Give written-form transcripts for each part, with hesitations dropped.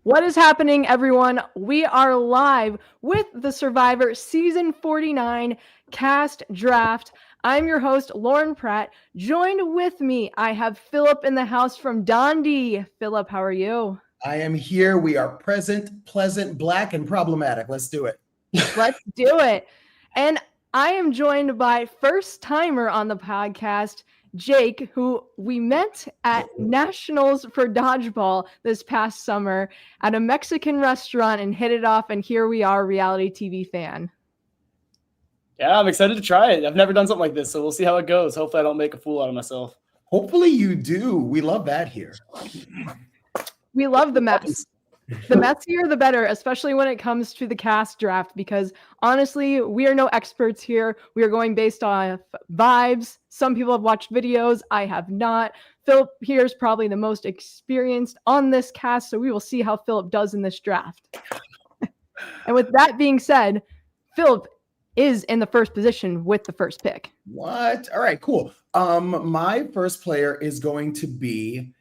What is happening, everyone? We are live with the Survivor Season 49 cast draft. I'm your host, Lauren Pratt. Joined with me, I have Phillip in the house from Dundee. Phillip, how are you? I am here. We are present, pleasant, black, and problematic. Let's do it. Let's do it. And I am joined by first timer on the podcast, Jake, who we met at Nationals for Dodgeball this past summer at a Mexican restaurant and hit it off. And here we are, reality TV fan. Yeah, I'm excited to try it. I've never done something like this, so we'll see how it goes. Hopefully I don't make a fool out of myself. Hopefully you do. We love that here. We love the mess. The messier, the better, especially when it comes to the cast draft, because honestly, we are no experts here. We are going based on vibes. Some people have watched videos. I have not. Phillip here is probably the most experienced on this cast, so we will see how Phillip does in this draft. And with that being said, Phillip is in the first position with the first pick. What? All right, cool. My first player is going to be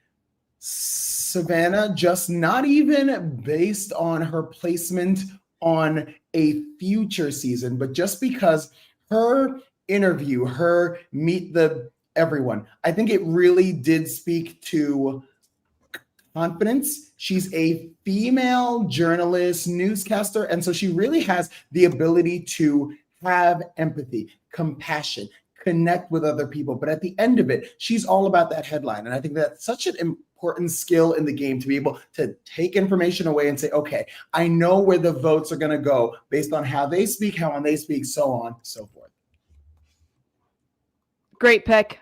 Savannah, just not even based on her placement on a future season, but just because her interview, her meet the everyone, I think it really did speak to confidence. She's a female journalist, newscaster, and so she really has the ability to have empathy, compassion, connect with other people. But at the end of it, she's all about that headline. And I think that's such an important skill in the game to be able to take information away and say, okay, I know where the votes are going to go based on how they speak, how they speak, so on, so forth. Great pick.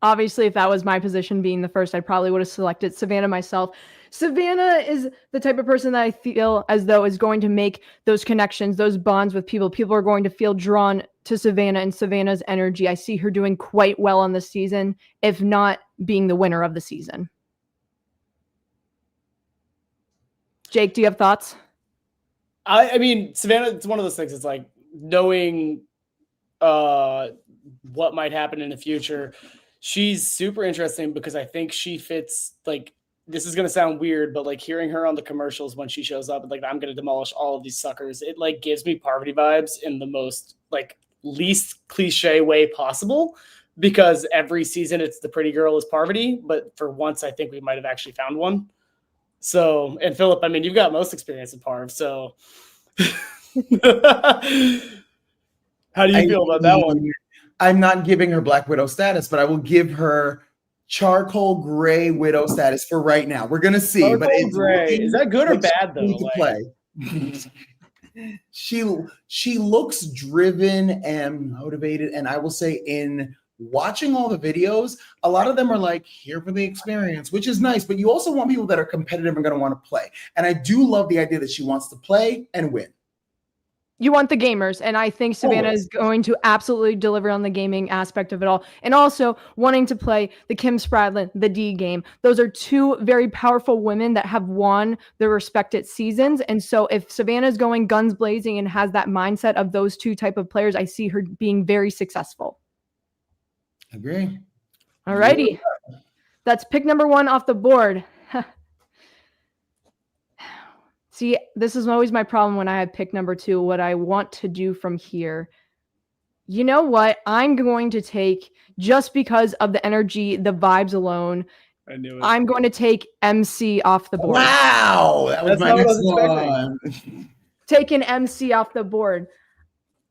Obviously, if that was my position being the first, I probably would have selected Savannah myself. Savannah is the type of person that I feel as though is going to make those connections, those bonds with people. People are going to feel drawn to Savannah and Savannah's energy. I see her doing quite well on this season, if not being the winner of the season. Jake, do you have thoughts? I mean, Savannah, it's one of those things. It's like knowing what might happen in the future. She's super interesting because I think she fits, like, this is going to sound weird, but like hearing her on the commercials when she shows up and like, I'm going to demolish all of these suckers. It like gives me Parvati vibes in the most like least cliche way possible, because every season it's the pretty girl is Parvati, but for once I think we might have actually found one. So, and Phillip, I mean, you've got most experience in Parv, so how do you feel about that one? I'm not giving her Black Widow status, but I will give her charcoal gray widow status for right now. We're gonna see. Charcoal but it's gray. Is that good or bad though? To play. She looks driven and motivated, and I will say in watching all the videos, a lot of them are like here for the experience, which is nice, but you also want people that are competitive and going to want to play. And I do love the idea that she wants to play and win. You want the gamers, and I think Savannah is going to absolutely deliver on the gaming aspect of it all. And also wanting to play the Kim Spradlin, the D game. Those are two very powerful women that have won their respected seasons. And so if Savannah is going guns blazing and has that mindset of those two type of players, I see her being very successful. Agree. All righty. That's pick number 1 off the board. See, this is always my problem when I have pick number 2, what I want to do from here. You know what? I'm going to take, just because of the energy, the vibes alone, I knew it. I'm going to take MC off the board. Wow. That was my next one. Take an MC off the board.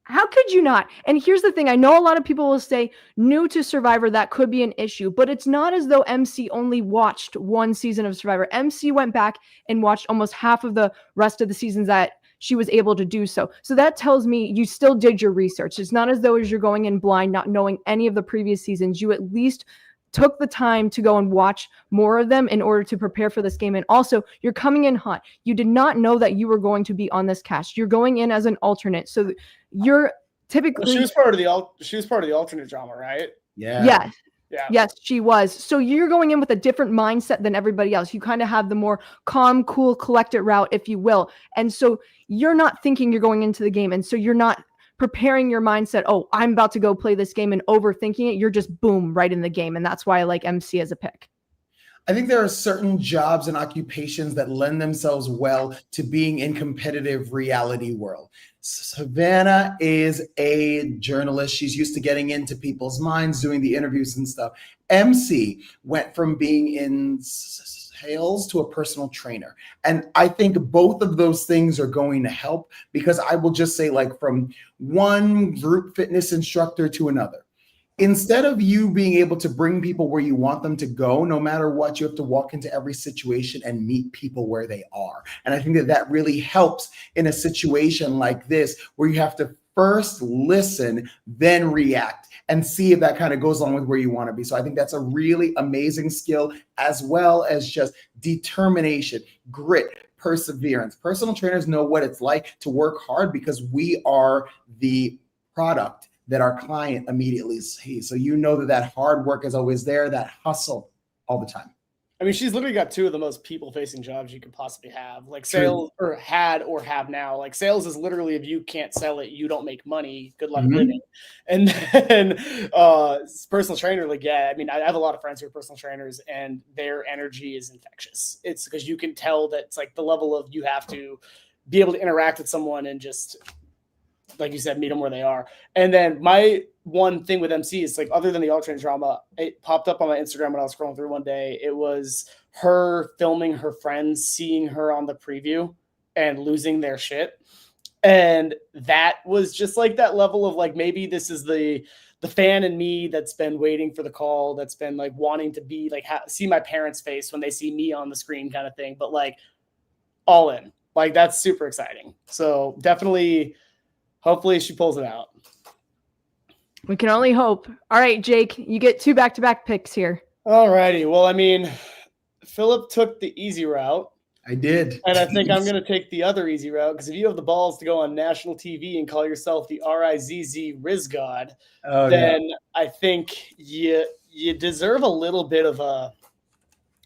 How could you not? And here's the thing. I know a lot of people will say new to Survivor, that could be an issue, but it's not as though MC only watched one season of Survivor. MC went back and watched almost half of the rest of the seasons that she was able to do so. So that tells me you still did your research. It's not as though as you're going in blind, not knowing any of the previous seasons. You at least took the time to go and watch more of them in order to prepare for this game. And also, you're coming in hot. You did not know that you were going to be on this cast. You're going in as an alternate. So you're typically... Well, she was part of the alternate drama, right? Yeah. Yes. Yeah. Yes, she was. So you're going in with a different mindset than everybody else. You kind of have the more calm, cool, collected route, if you will. And so you're not thinking you're going into the game. And so you're not preparing your mindset, oh, I'm about to go play this game and overthinking it. You're just boom, right in the game. And that's why I like MC as a pick. I think there are certain jobs and occupations that lend themselves well to being in competitive reality world. Savannah is a journalist. She's used to getting into people's minds, doing the interviews and stuff. MC went from being in sales to a personal trainer. And I think both of those things are going to help, because I will just say, like, from one group fitness instructor to another, instead of you being able to bring people where you want them to go, no matter what, you have to walk into every situation and meet people where they are. And I think that that really helps in a situation like this, where you have to first listen, then react, and see if that kind of goes along with where you want to be. So I think that's a really amazing skill, as well as just determination, grit, perseverance. Personal trainers know what it's like to work hard, because we are the product that our client immediately sees. So you know that that hard work is always there, that hustle all the time. I mean, she's literally got two of the most people-facing jobs you could possibly have, like sales, or had or have now. Like sales is literally, if you can't sell it, you don't make money. Good luck living. And then personal trainer, like, yeah, I mean, I have a lot of friends who are personal trainers, and their energy is infectious. It's because you can tell that it's like the level of, you have to be able to interact with someone and just, like you said, meet them where they are. And then my one thing with MC is, like, other than the alternate drama, it popped up on my Instagram when I was scrolling through one day. It was her filming her friends, seeing her on the preview and losing their shit. And that was just like that level of, like, maybe this is the fan in me that's been waiting for the call, that's been like wanting to be like, see my parents' face when they see me on the screen, kind of thing. But like, all in, like, that's super exciting. So definitely, hopefully she pulls it out. We can only hope. All right, Jake, you get 2 back-to-back picks here. All righty. Well, I mean, Phillip took the easy route. I did. And I think I'm going to take the other easy route, because if you have the balls to go on national TV and call yourself the RIZZ Riz God, then I think you deserve a little bit of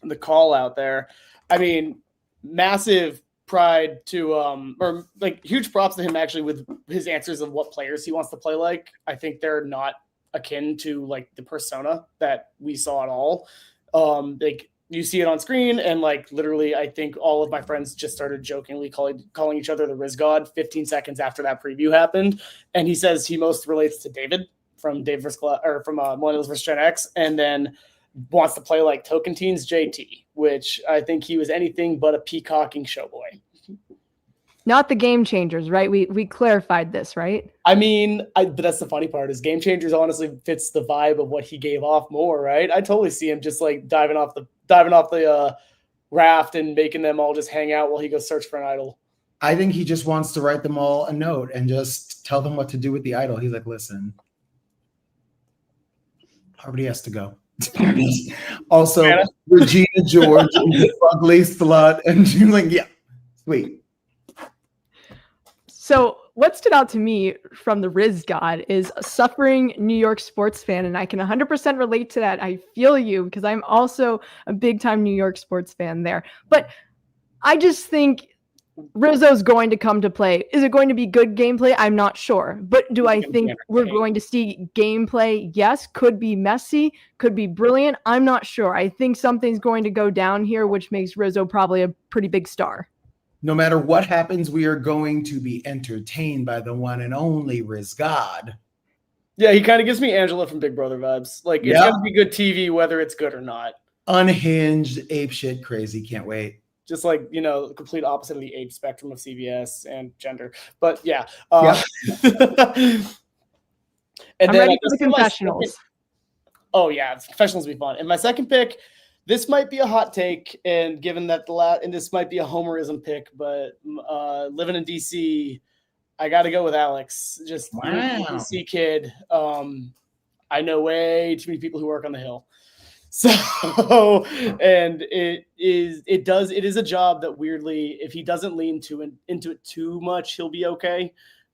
the call out there. I mean, massive pride to or like huge props to him actually with his answers of what players he wants to play like. I think they're not akin to like the persona that we saw at all. Like you see it on screen, and like literally I think all of my friends just started jokingly calling each other the Riz God 15 seconds after that preview happened. And he says he most relates to David from Millennials vs. Gen X, and then wants to play like Token Teens JT, which I think he was anything but a peacocking showboy. Not the Game Changers, right? We clarified this, right? I mean, but that's the funny part, is Game Changers honestly fits the vibe of what he gave off more, right? I totally see him just like diving off the raft and making them all just hang out while he goes search for an idol. I think he just wants to write them all a note and just tell them what to do with the idol. He's like, listen, Poverty has to go. Also, Anna? Regina George, ugly slut, and she's like, yeah, sweet. So what stood out to me from the Riz God is a suffering New York sports fan, and I can 100% relate to that. I feel you, because I'm also a big-time New York sports fan there. But I just think Rizzo's going to come to play. Is it going to be good gameplay? I'm not sure. But do I think we're going to see gameplay? Yes. Could be messy. Could be brilliant. I'm not sure. I think something's going to go down here, which makes Rizzo probably a pretty big star. No matter what happens, we are going to be entertained by the one and only Riz God. Yeah, he kind of gives me Angela from Big Brother vibes. Like, it's going to be good TV, whether it's good or not. Unhinged, apeshit, crazy. Can't wait. Just like, you know, the complete opposite of the age spectrum of CBS and gender. But yeah. And I'm ready for the confessionals. Oh yeah, confessionals will be fun. And my second pick, this might be a hot take, and given that and this might be a homerism pick, but living in DC, I got to go with Alex. Just DC kid. I know way too many people who work on the Hill. So, and it is a job that weirdly, if he doesn't lean into it too much, he'll be okay.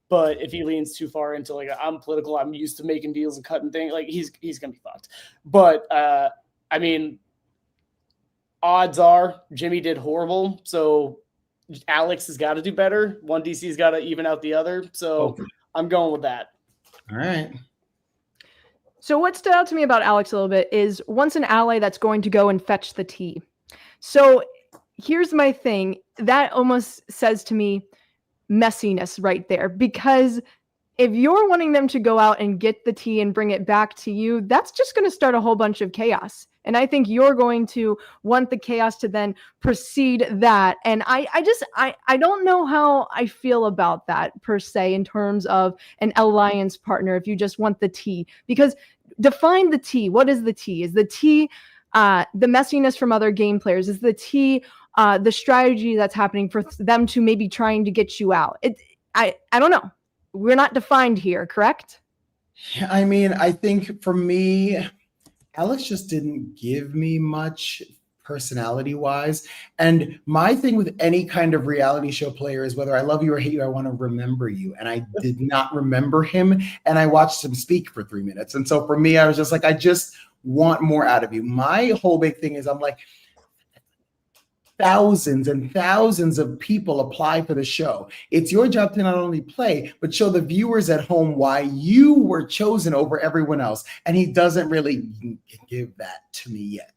But if he leans too far into like, I'm political, I'm used to making deals and cutting things, like he's gonna be fucked. But I mean, odds are Jimmy did horrible, so Alex has got to do better. One DC's got to even out the other. So I'm going with that. All right. So what stood out to me about Alex a little bit is once an ally that's going to go and fetch the tea. So here's my thing. That almost says to me messiness right there, because if you're wanting them to go out and get the tea and bring it back to you, that's just going to start a whole bunch of chaos. And I think you're going to want the chaos to then precede that. And I don't know how I feel about that per se in terms of an alliance partner if you just want the tea. Because define the tea. What is the tea? Is the tea the messiness from other game players? Is the tea the strategy that's happening for them to maybe trying to get you out? I don't know. We're not defined here, correct? I mean, I think for me, Alex just didn't give me much personality wise. And my thing with any kind of reality show player is whether I love you or hate you, I want to remember you. And I did not remember him. And I watched him speak for 3 minutes. And so for me, I was just like, I just want more out of you. My whole big thing is I'm like, thousands and thousands of people apply for the show. It's your job to not only play, but show the viewers at home why you were chosen over everyone else. And he doesn't really give that to me yet.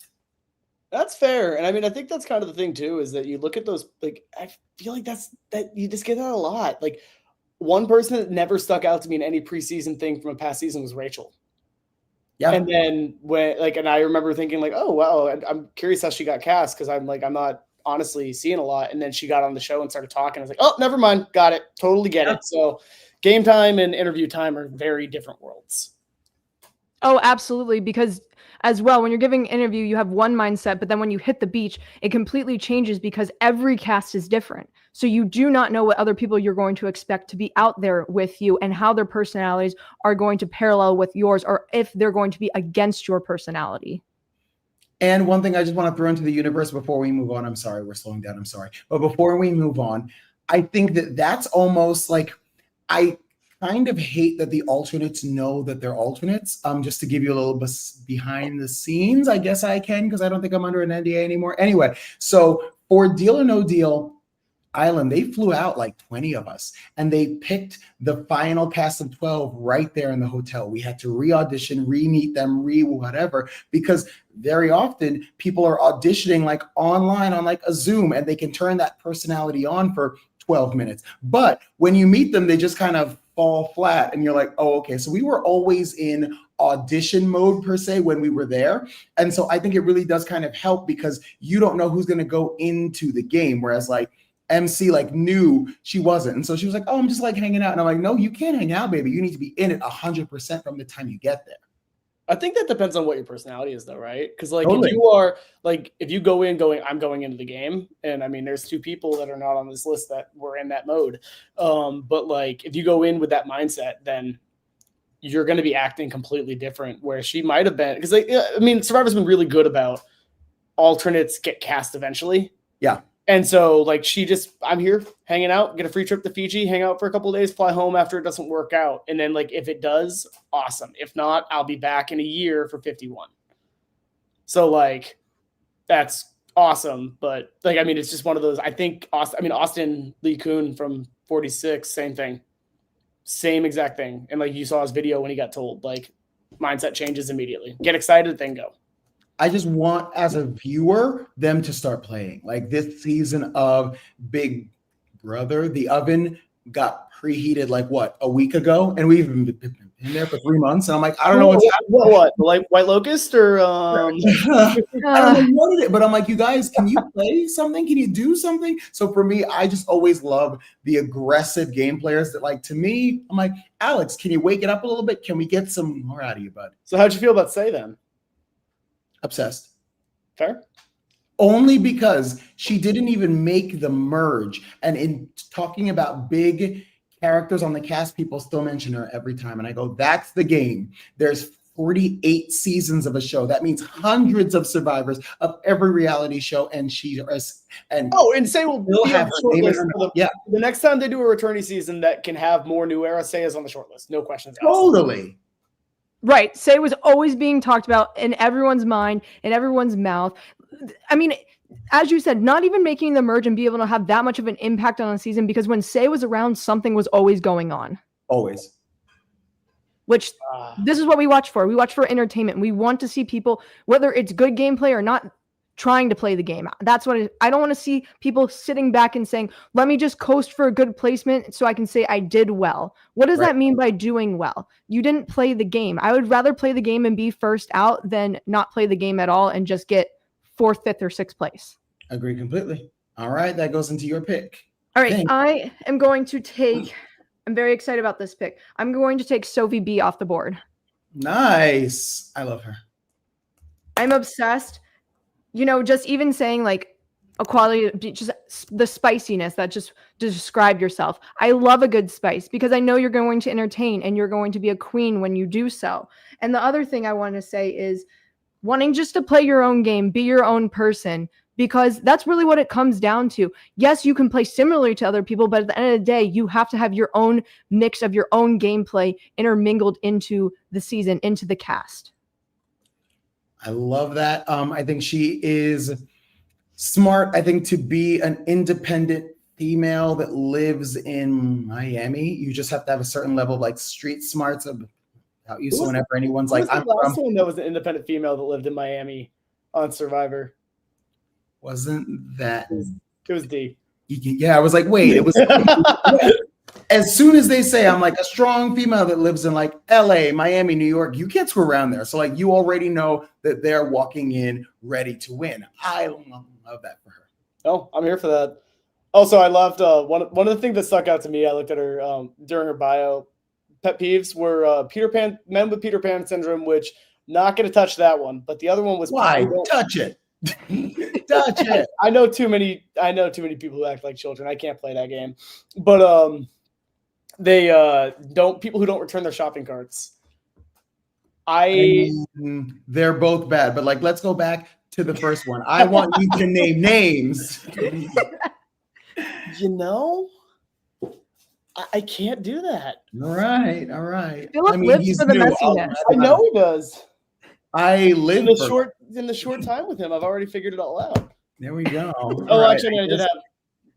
That's fair. And I mean, I think that's kind of the thing too, is that you look at those, like, I feel like that you just get that a lot. Like, one person that never stuck out to me in any preseason thing from a past season was Rachel. Yeah. And then and I remember thinking like, oh, wow, I'm curious how she got cast. Cause I'm not honestly seeing a lot. And then she got on the show and started talking. I was like, oh, never mind. Got it. Totally get it. So game time and interview time are very different worlds. Oh, absolutely. Because as well, when you're giving an interview, you have one mindset, but then when you hit the beach, it completely changes because every cast is different. So you do not know what other people you're going to expect to be out there with you and how their personalities are going to parallel with yours, or if they're going to be against your personality. And one thing I just want to throw into the universe before we move on, I'm sorry, we're slowing down, I'm sorry. But before we move on, I think that's almost like, I kind of hate that the alternates know that they're alternates. Just to give you a little bit behind the scenes, I guess I can, because I don't think I'm under an NDA anymore. Anyway, so for Deal or No Deal Island, they flew out like 20 of us and they picked the final cast of 12 right there in the hotel. We had to re-audition, re-meet them, whatever, because very often people are auditioning like online on like a Zoom and they can turn that personality on for 12 minutes. But when you meet them, they just kind of fall flat and you're like, oh, okay. So we were always in audition mode per se when we were there. And so I think it really does kind of help because you don't know who's going to go into the game. Whereas like MC like knew she wasn't. And so she was like, oh, I'm just like hanging out. And I'm like, no, you can't hang out, baby. You need to be in it 100% from the time you get there. I think that depends on what your personality is though, right? Because like totally. If you are like, if you go in going, I'm going into the game. And I mean, there's 2 people that are not on this list that were in that mode. But like, if you go in with that mindset, then you're going to be acting completely different where she might've been. Because like, I mean, Survivor's been really good about alternates get cast eventually. Yeah. And so like I'm here hanging out, get a free trip to Fiji, hang out for a couple of days, fly home after it doesn't work out. And then like, if it does, awesome. If not, I'll be back in a year for 51. So like, that's awesome. But like, I mean, it's just one of those, I think Austin Lee Kuhn from 46, same thing, same exact thing. And like you saw his video when he got told, like mindset changes immediately, get excited, then go. I just want, as a viewer, them to start playing. Like this season of Big Brother, the oven got preheated like what, a week ago, and we've been in there for 3 months. And I'm like, I don't know what's happening. What? Like White Locust or? I don't know what it is, but I'm like, you guys, can you play something? Can you do something? So for me, I just always love the aggressive game players that, like, to me, I'm like, Alex, can you wake it up a little bit? Can we get some more out of you, bud? So how'd you feel about Say then? Obsessed. Fair. Only because she didn't even make the merge. And in talking about big characters on the cast, people still mention her every time. And I go, that's the game. There's 48 seasons of a show. That means hundreds of survivors of every reality show. And Say will have the next time they do a returning season that can have more new era, Say is on the short list. No questions asked. Totally. Right. Say was always being talked about in everyone's mind, in everyone's mouth. I mean, as you said, not even making the merge and be able to have that much of an impact on a season, because when Say was around, something was always going on. Always. which this is what we watch for. We watch for entertainment. We want to see people, whether it's good gameplay or not, trying to play the game. That's what I don't want to see people sitting back and saying, let me just coast for a good placement so I can say I did well. What does that mean by doing well? You didn't play the game. I would rather play the game and be first out than not play the game at all and just get 4th, 5th, or 6th place. Agree completely. All right, that goes into your pick. All right, I am going to take, I'm very excited about this pick. I'm going to take Sophie B off the board. Nice. I love her. I'm obsessed. You know, just even saying like a quality, just the spiciness that just to describe yourself. I love a good spice because I know you're going to entertain and you're going to be a queen when you do so. And the other thing I want to say is wanting just to play your own game, be your own person, because that's really what it comes down to. Yes, you can play similarly to other people, but at the end of the day, you have to have your own mix of your own gameplay intermingled into the season, into the cast. I love that. I think she is smart. I think to be an independent female that lives in Miami, you just have to have a certain level of like street smarts about you. So whenever anyone's like, I'm from someone that was an independent female that lived in Miami on Survivor. Wasn't that? It was D. Yeah, I was like, wait, it was. As soon as they say I'm like a strong female that lives in like LA, Miami, New York, you can't screw around there. So like you already know that they're walking in ready to win. I love that for her. Oh, I'm here for that. Also, I loved one of the things that stuck out to me. I looked at her during her bio. Pet peeves were men with Peter Pan syndrome, which not going to touch that one. But the other one was why touch it. Touch it. I know too many people who act like children. I can't play that game. But they people who don't return their shopping carts. They're both bad, but like let's go back to the first one. I want you to name names. You know, I can't do that. All right. Phillip lives for the messiness. I know he does. I live in the short time with him. I've already figured it all out. There we go. Actually, I did have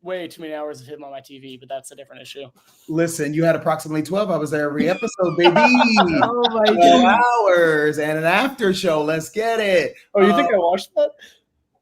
way too many hours of him on my TV, but that's a different issue. Listen, you had approximately 12. I was there every episode, baby. Oh my God. Hours and an after show. Let's get it. Oh, you think I watched that?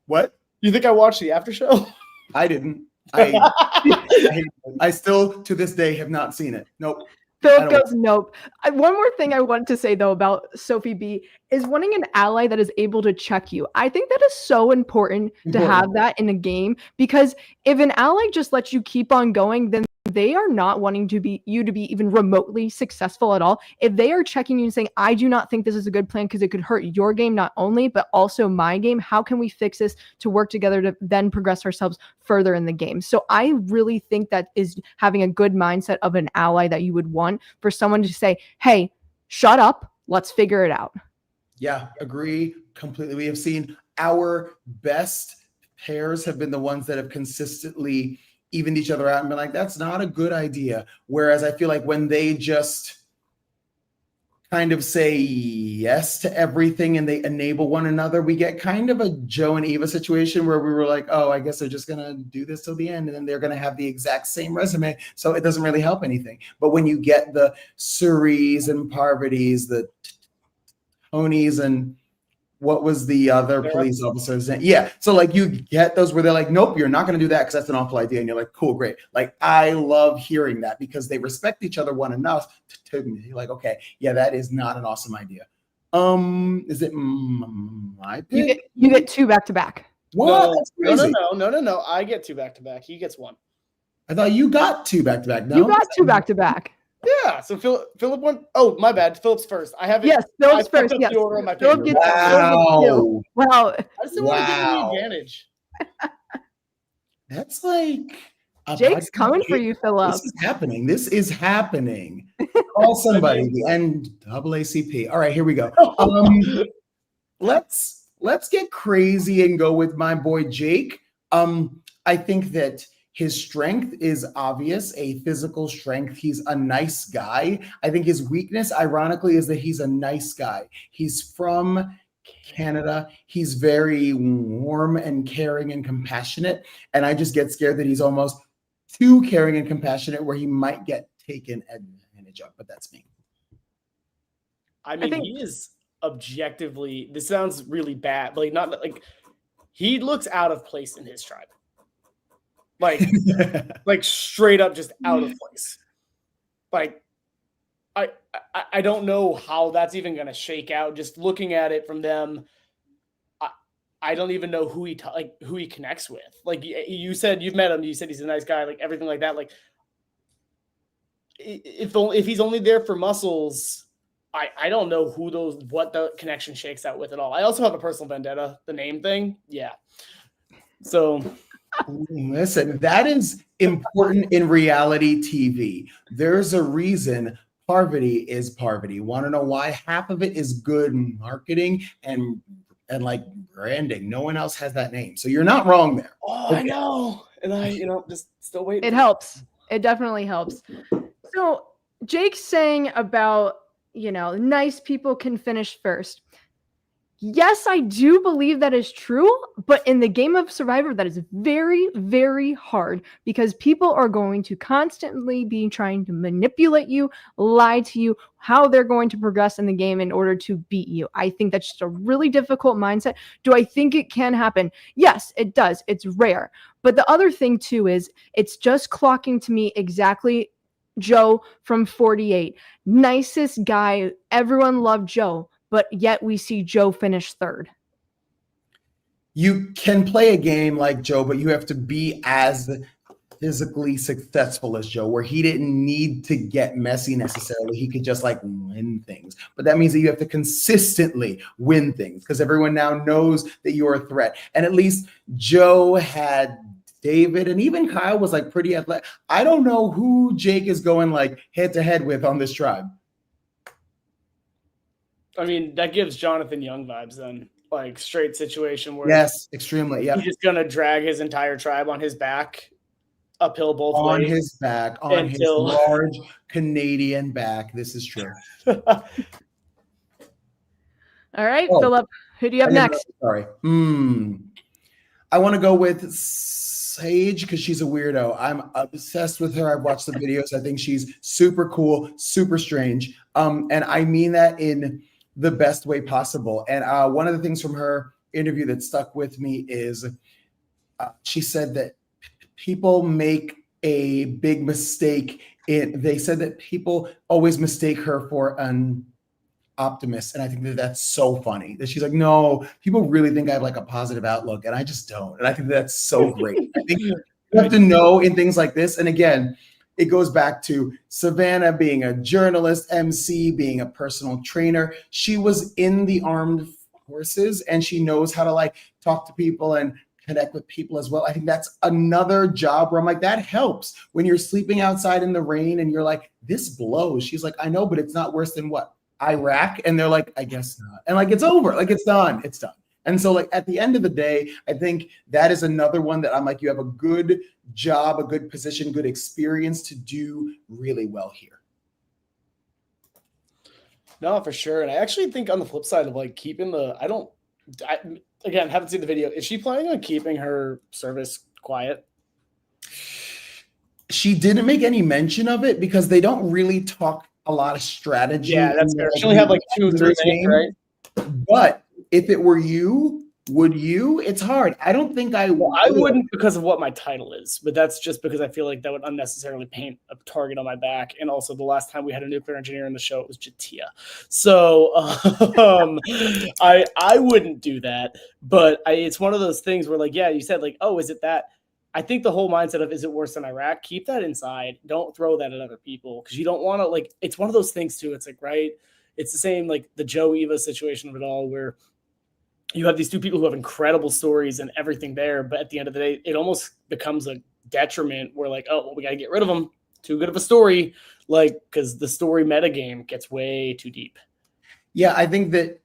What? You think I watched the after show? I didn't. I still to this day have not seen it. Nope. Phillip goes, nope. One more thing I want to say, though, about Sophie B is wanting an ally that is able to check you. I think that is so important to have that in a game, because if an ally just lets you keep on going, then they are not wanting to be even remotely successful at all. If they are checking you and saying, I do not think this is a good plan because it could hurt your game not only, but also my game. How can we fix this to work together to then progress ourselves further in the game? So I really think that is having a good mindset of an ally that you would want for someone to say, hey, shut up. Let's figure it out. Yeah, agree completely. We have seen our best pairs have been the ones that have consistently evened each other out and been like, that's not a good idea. Whereas I feel like when they just kind of say yes to everything and they enable one another, we get kind of a Joe and Eva situation where we were like, oh, I guess they're just going to do this till the end. And then they're going to have the exact same resume. So it doesn't really help anything. But when you get the Suris and Parvatis, the Tonys and what was the other police officers? Yeah. So like you get those where they're like, nope, you're not going to do that because that's an awful idea. And you're like, cool, great. Like I love hearing that because they respect each other one enough to be like, okay, yeah, that is not an awesome idea. Is it my pick? You get 2 back-to-back. What? No. I get 2 back-to-back. He gets 1. I thought you got 2 back-to-back. No? You got 2 back-to-back. Yeah, so Phillip won. Oh, my bad. Phillip's first. I have it. Yes, Phillip's first. Yes. The order on my Phillip paper. gets Wow. I just didn't want to give him the advantage. That's like Jake's coming for you, Phillip. This is happening. Call somebody. The NAACP. All right, here we go. Let's get crazy and go with my boy Jake. I think that his strength is obvious, a physical strength. He's a nice guy. I think his weakness, ironically, is that he's a nice guy. He's from Canada. He's very warm and caring and compassionate. And I just get scared that he's almost too caring and compassionate where he might get taken advantage of. But that's me. I mean, think- he is objectively, this sounds really bad, but like not like he looks out of place in his tribe. Like straight up just out of place. Like I don't know how that's even going to shake out. Just looking at it from them, I don't even know who he connects with. Like you said, you've met him. You said he's a nice guy. Like everything like that. Like if he's only there for muscles, I don't know what the connection shakes out with at all. I also have a personal vendetta. The name thing, yeah. So. Listen, that is important in reality TV. There's a reason Parvati is Parvati. Want to know why? Half of it is good marketing and like branding. No one else has that name. So you're not wrong there. Oh, okay. I know. And I, just still waiting. It helps. It definitely helps. So Jake's saying about, nice people can finish first. Yes, I do believe that is true, but in the game of Survivor, that is very, very hard because people are going to constantly be trying to manipulate you, lie to you, how they're going to progress in the game in order to beat you. I think that's just a really difficult mindset. Do I think it can happen? Yes, it does. It's rare. But the other thing too is it's just clocking to me exactly Joe from 48. Nicest guy. Everyone loved Joe. But yet we see Joe finish third. You can play a game like Joe, but you have to be as physically successful as Joe, where he didn't need to get messy necessarily. He could just win things. But that means that you have to consistently win things because everyone now knows that you're a threat. And at least Joe had David, and even Kyle was pretty athletic. I don't know who Jake is going head to head with on this tribe. I mean, that gives Jonathan Young vibes then, straight situation where yes, extremely. Yeah, he's just gonna drag his entire tribe on his back, uphill both ways. On his back, on his large Canadian back. This is true. All right, Phillip, who do you have next? Sorry. I want to go with Sage because she's a weirdo. I'm obsessed with her. I've watched the videos. I think she's super cool, super strange. And I mean that in the best way possible. And one of the things from her interview that stuck with me is she said that people make a big mistake. They said that people always mistake her for an optimist. And I think that that's so funny that she's like, no, people really think I have a positive outlook. And I just don't. And I think that's so great. I think you have to know in things like this. And again, it goes back to Savannah being a journalist, MC, being a personal trainer. She was in the armed forces and she knows how to talk to people and connect with people as well. I think that's another job where I'm that helps when you're sleeping outside in the rain and you're this blows. She's I know, but it's not worse than what? Iraq? And they're I guess not. And it's over. It's done. It's done. And so at the end of the day, I think that is another one that I'm you have a good job, a good position, good experience to do really well here. No, for sure. And I actually think on the flip side of keeping again, haven't seen the video. Is she planning on keeping her service quiet? She didn't make any mention of it because they don't really talk a lot of strategy. Yeah, that's fair. She only had 2 or 3 names, right? But if it were you, would you? It's hard. I don't think I would. Well, I wouldn't because of what my title is, but that's just because I feel that would unnecessarily paint a target on my back. And also the last time we had a nuclear engineer in the show, it was Jatia. So I wouldn't do that. But it's one of those things where yeah, you said oh, is it that? I think the whole mindset of is it worse than Iraq? Keep that inside. Don't throw that at other people because you don't want to it's one of those things too. It's right. It's the same the Joe Eva situation of it all where you have these 2 people who have incredible stories and everything there, but at the end of the day, it almost becomes a detriment where oh, well, we got to get rid of them. Too good of a story, because the story metagame gets way too deep. Yeah, I think that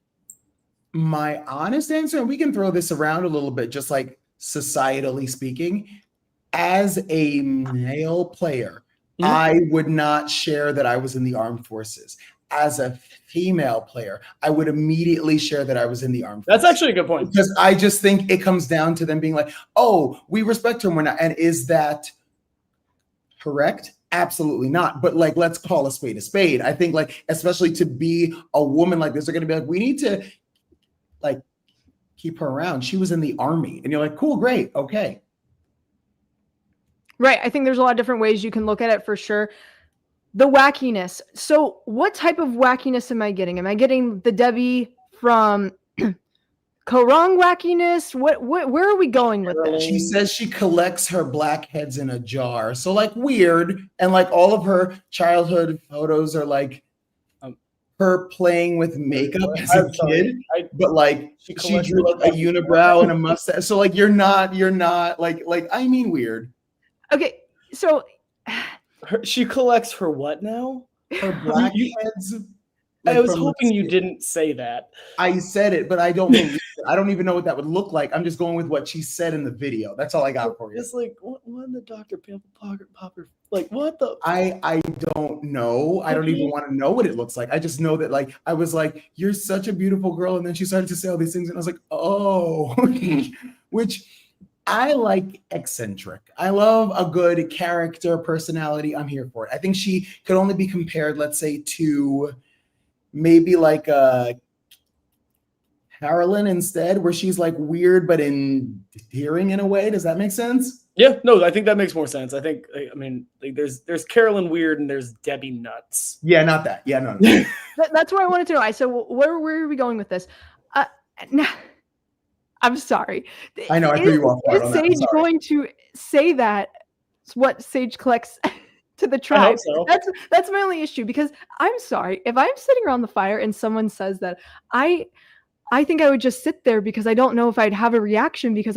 my honest answer, and we can throw this around a little bit, just societally speaking, as a male player, I would not share that I was in the armed forces. As a female player, I would immediately share that I was in the armed forces. That's actually a good point. Because I just think it comes down to them being oh, we respect her, we're not. And is that correct? Absolutely not. But like, let's call a spade a spade. I think like, especially to be a woman like this, they're going to be like, we need to like keep her around. She was in the army. And you're like, cool, great. Okay. Right. I think there's a lot of different ways you can look at it for sure. The wackiness. So what type of wackiness am I getting? Am I getting the Debbie from Korong wackiness? Where are we going with this? She says she collects her black heads in a jar. So like weird. And like all of her childhood photos are like her playing with makeup as a kid. But like she drew like a unibrow and a mustache. So like you're not like I mean weird. Okay. So she collects her what now? Her black heads. Like I was hoping you didn't say that. I said it, but I don't believe it. I don't even know what that would look like. I'm just going with what she said in the video. That's all I got for you. It's like, what in the Dr. Pimple Popper? Like, what the? I don't know. I don't even want to know what it looks like. I just know that, like, I was like, you're such a beautiful girl. And then she started to say all these things. And I was like, oh, which I like Eccentric. I love a good character, personality. I'm here for it. I think she could only be compared, let's say, to maybe like Carolyn instead, where she's like weird but endearing in a way. Does that make sense? Yeah, no, I think that makes more sense. I think, I mean, like there's Carolyn weird and there's Debbie nuts. Yeah, not that. Yeah, no. That's where I wanted to know. I said, well, where are we going with this? I'm sorry. I know. I threw you off guard on that. Is Sage going to say that what Sage collects to the tribe? So. That's my only issue, because I'm sorry, if I'm sitting around the fire and someone says that, I think I would just sit there, because I don't know if I'd have a reaction, because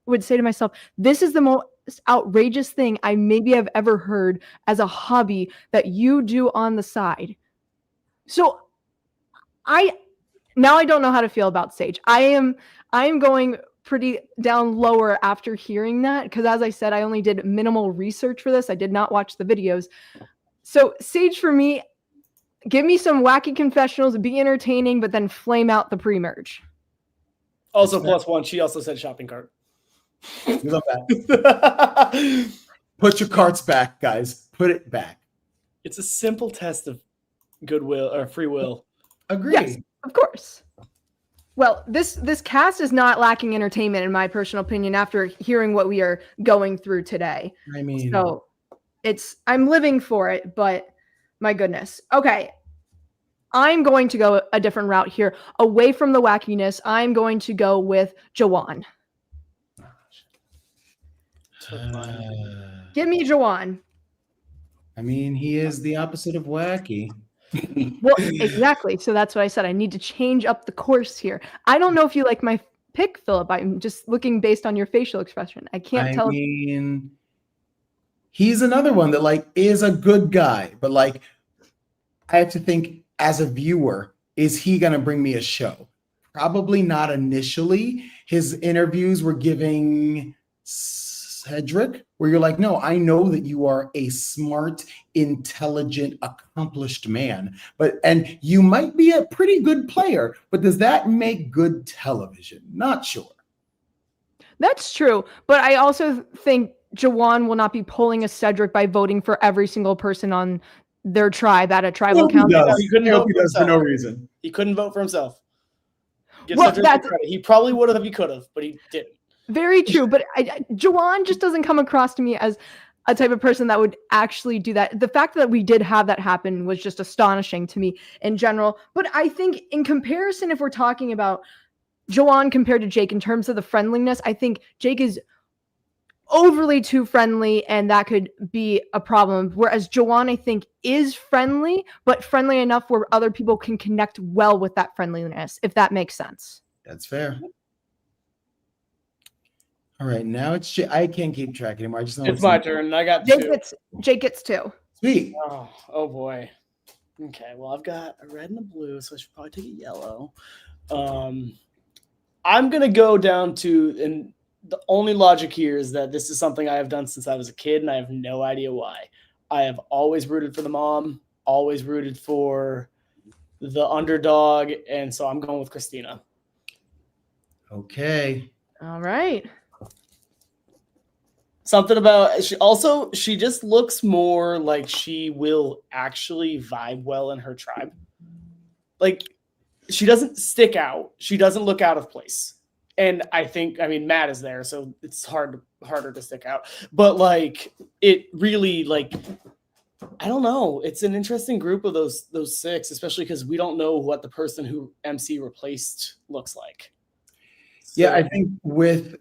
would say to myself, this is the most outrageous thing I maybe have ever heard as a hobby that you do on the side. So I don't know how to feel about Sage. I am going pretty down lower after hearing that, because as I said, I only did minimal research for this. I did not watch the videos. So Sage, for me, give me some wacky confessionals, be entertaining, but then flame out the pre-merge. Also, +1, she also said shopping cart. We love that. Put your carts back, guys. Put it back. It's a simple test of goodwill or free will. Agree. Yes, of course. Well, this cast is not lacking entertainment, in my personal opinion, after hearing what we are going through today. I mean, so I'm living for it, but my goodness. Okay. I'm going to go a different route here. Away from the wackiness, I'm going to go with Jawan. Give me Jawan. I mean, he is the opposite of wacky. Well, exactly. So that's what I said. I need to change up the course here. I don't know if you like my pick, Philip. I'm just looking based on your facial expression. I can't tell. I mean, he's another one that like is a good guy, but like I have to think as a viewer, is he going to bring me a show? Probably not initially. His interviews were giving Cedric, where you're like, no, I know that you are a smart, intelligent, accomplished man, and you might be a pretty good player, but does that make good television? Not sure. That's true, but I also think Jawan will not be pulling a Cedric by voting for every single person on their tribe at a tribal council. He couldn't vote for no reason. He couldn't vote for himself. He probably would have if he could have, but he didn't. Very true, but Jawan just doesn't come across to me as a type of person that would actually do that. The fact that we did have that happen was just astonishing to me in general. But I think in comparison, if we're talking about Jawan compared to Jake in terms of the friendliness, I think Jake is overly too friendly, and that could be a problem. Whereas Jawan, I think, is friendly, but friendly enough where other people can connect well with that friendliness, if that makes sense. That's fair. All right, now it's I can't keep track anymore. I just know it's my turn. I got Jake gets 2. Sweet. Oh boy. Okay, well, I've got a red and a blue, so I should probably take a yellow. I'm gonna go down to, and the only logic here is that this is something I have done since I was a kid, and I have no idea why. I have always rooted for the mom, always rooted for the underdog, and so I'm going with Christina. Okay. All right. Something about she just looks more like she will actually vibe well in her tribe. Like she doesn't stick out. She doesn't look out of place. And I mean, Matt is there, so it's harder to stick out. But like, it really like, I don't know. It's an interesting group of those 6, especially because we don't know what the person who MC replaced looks like. So, yeah, I think with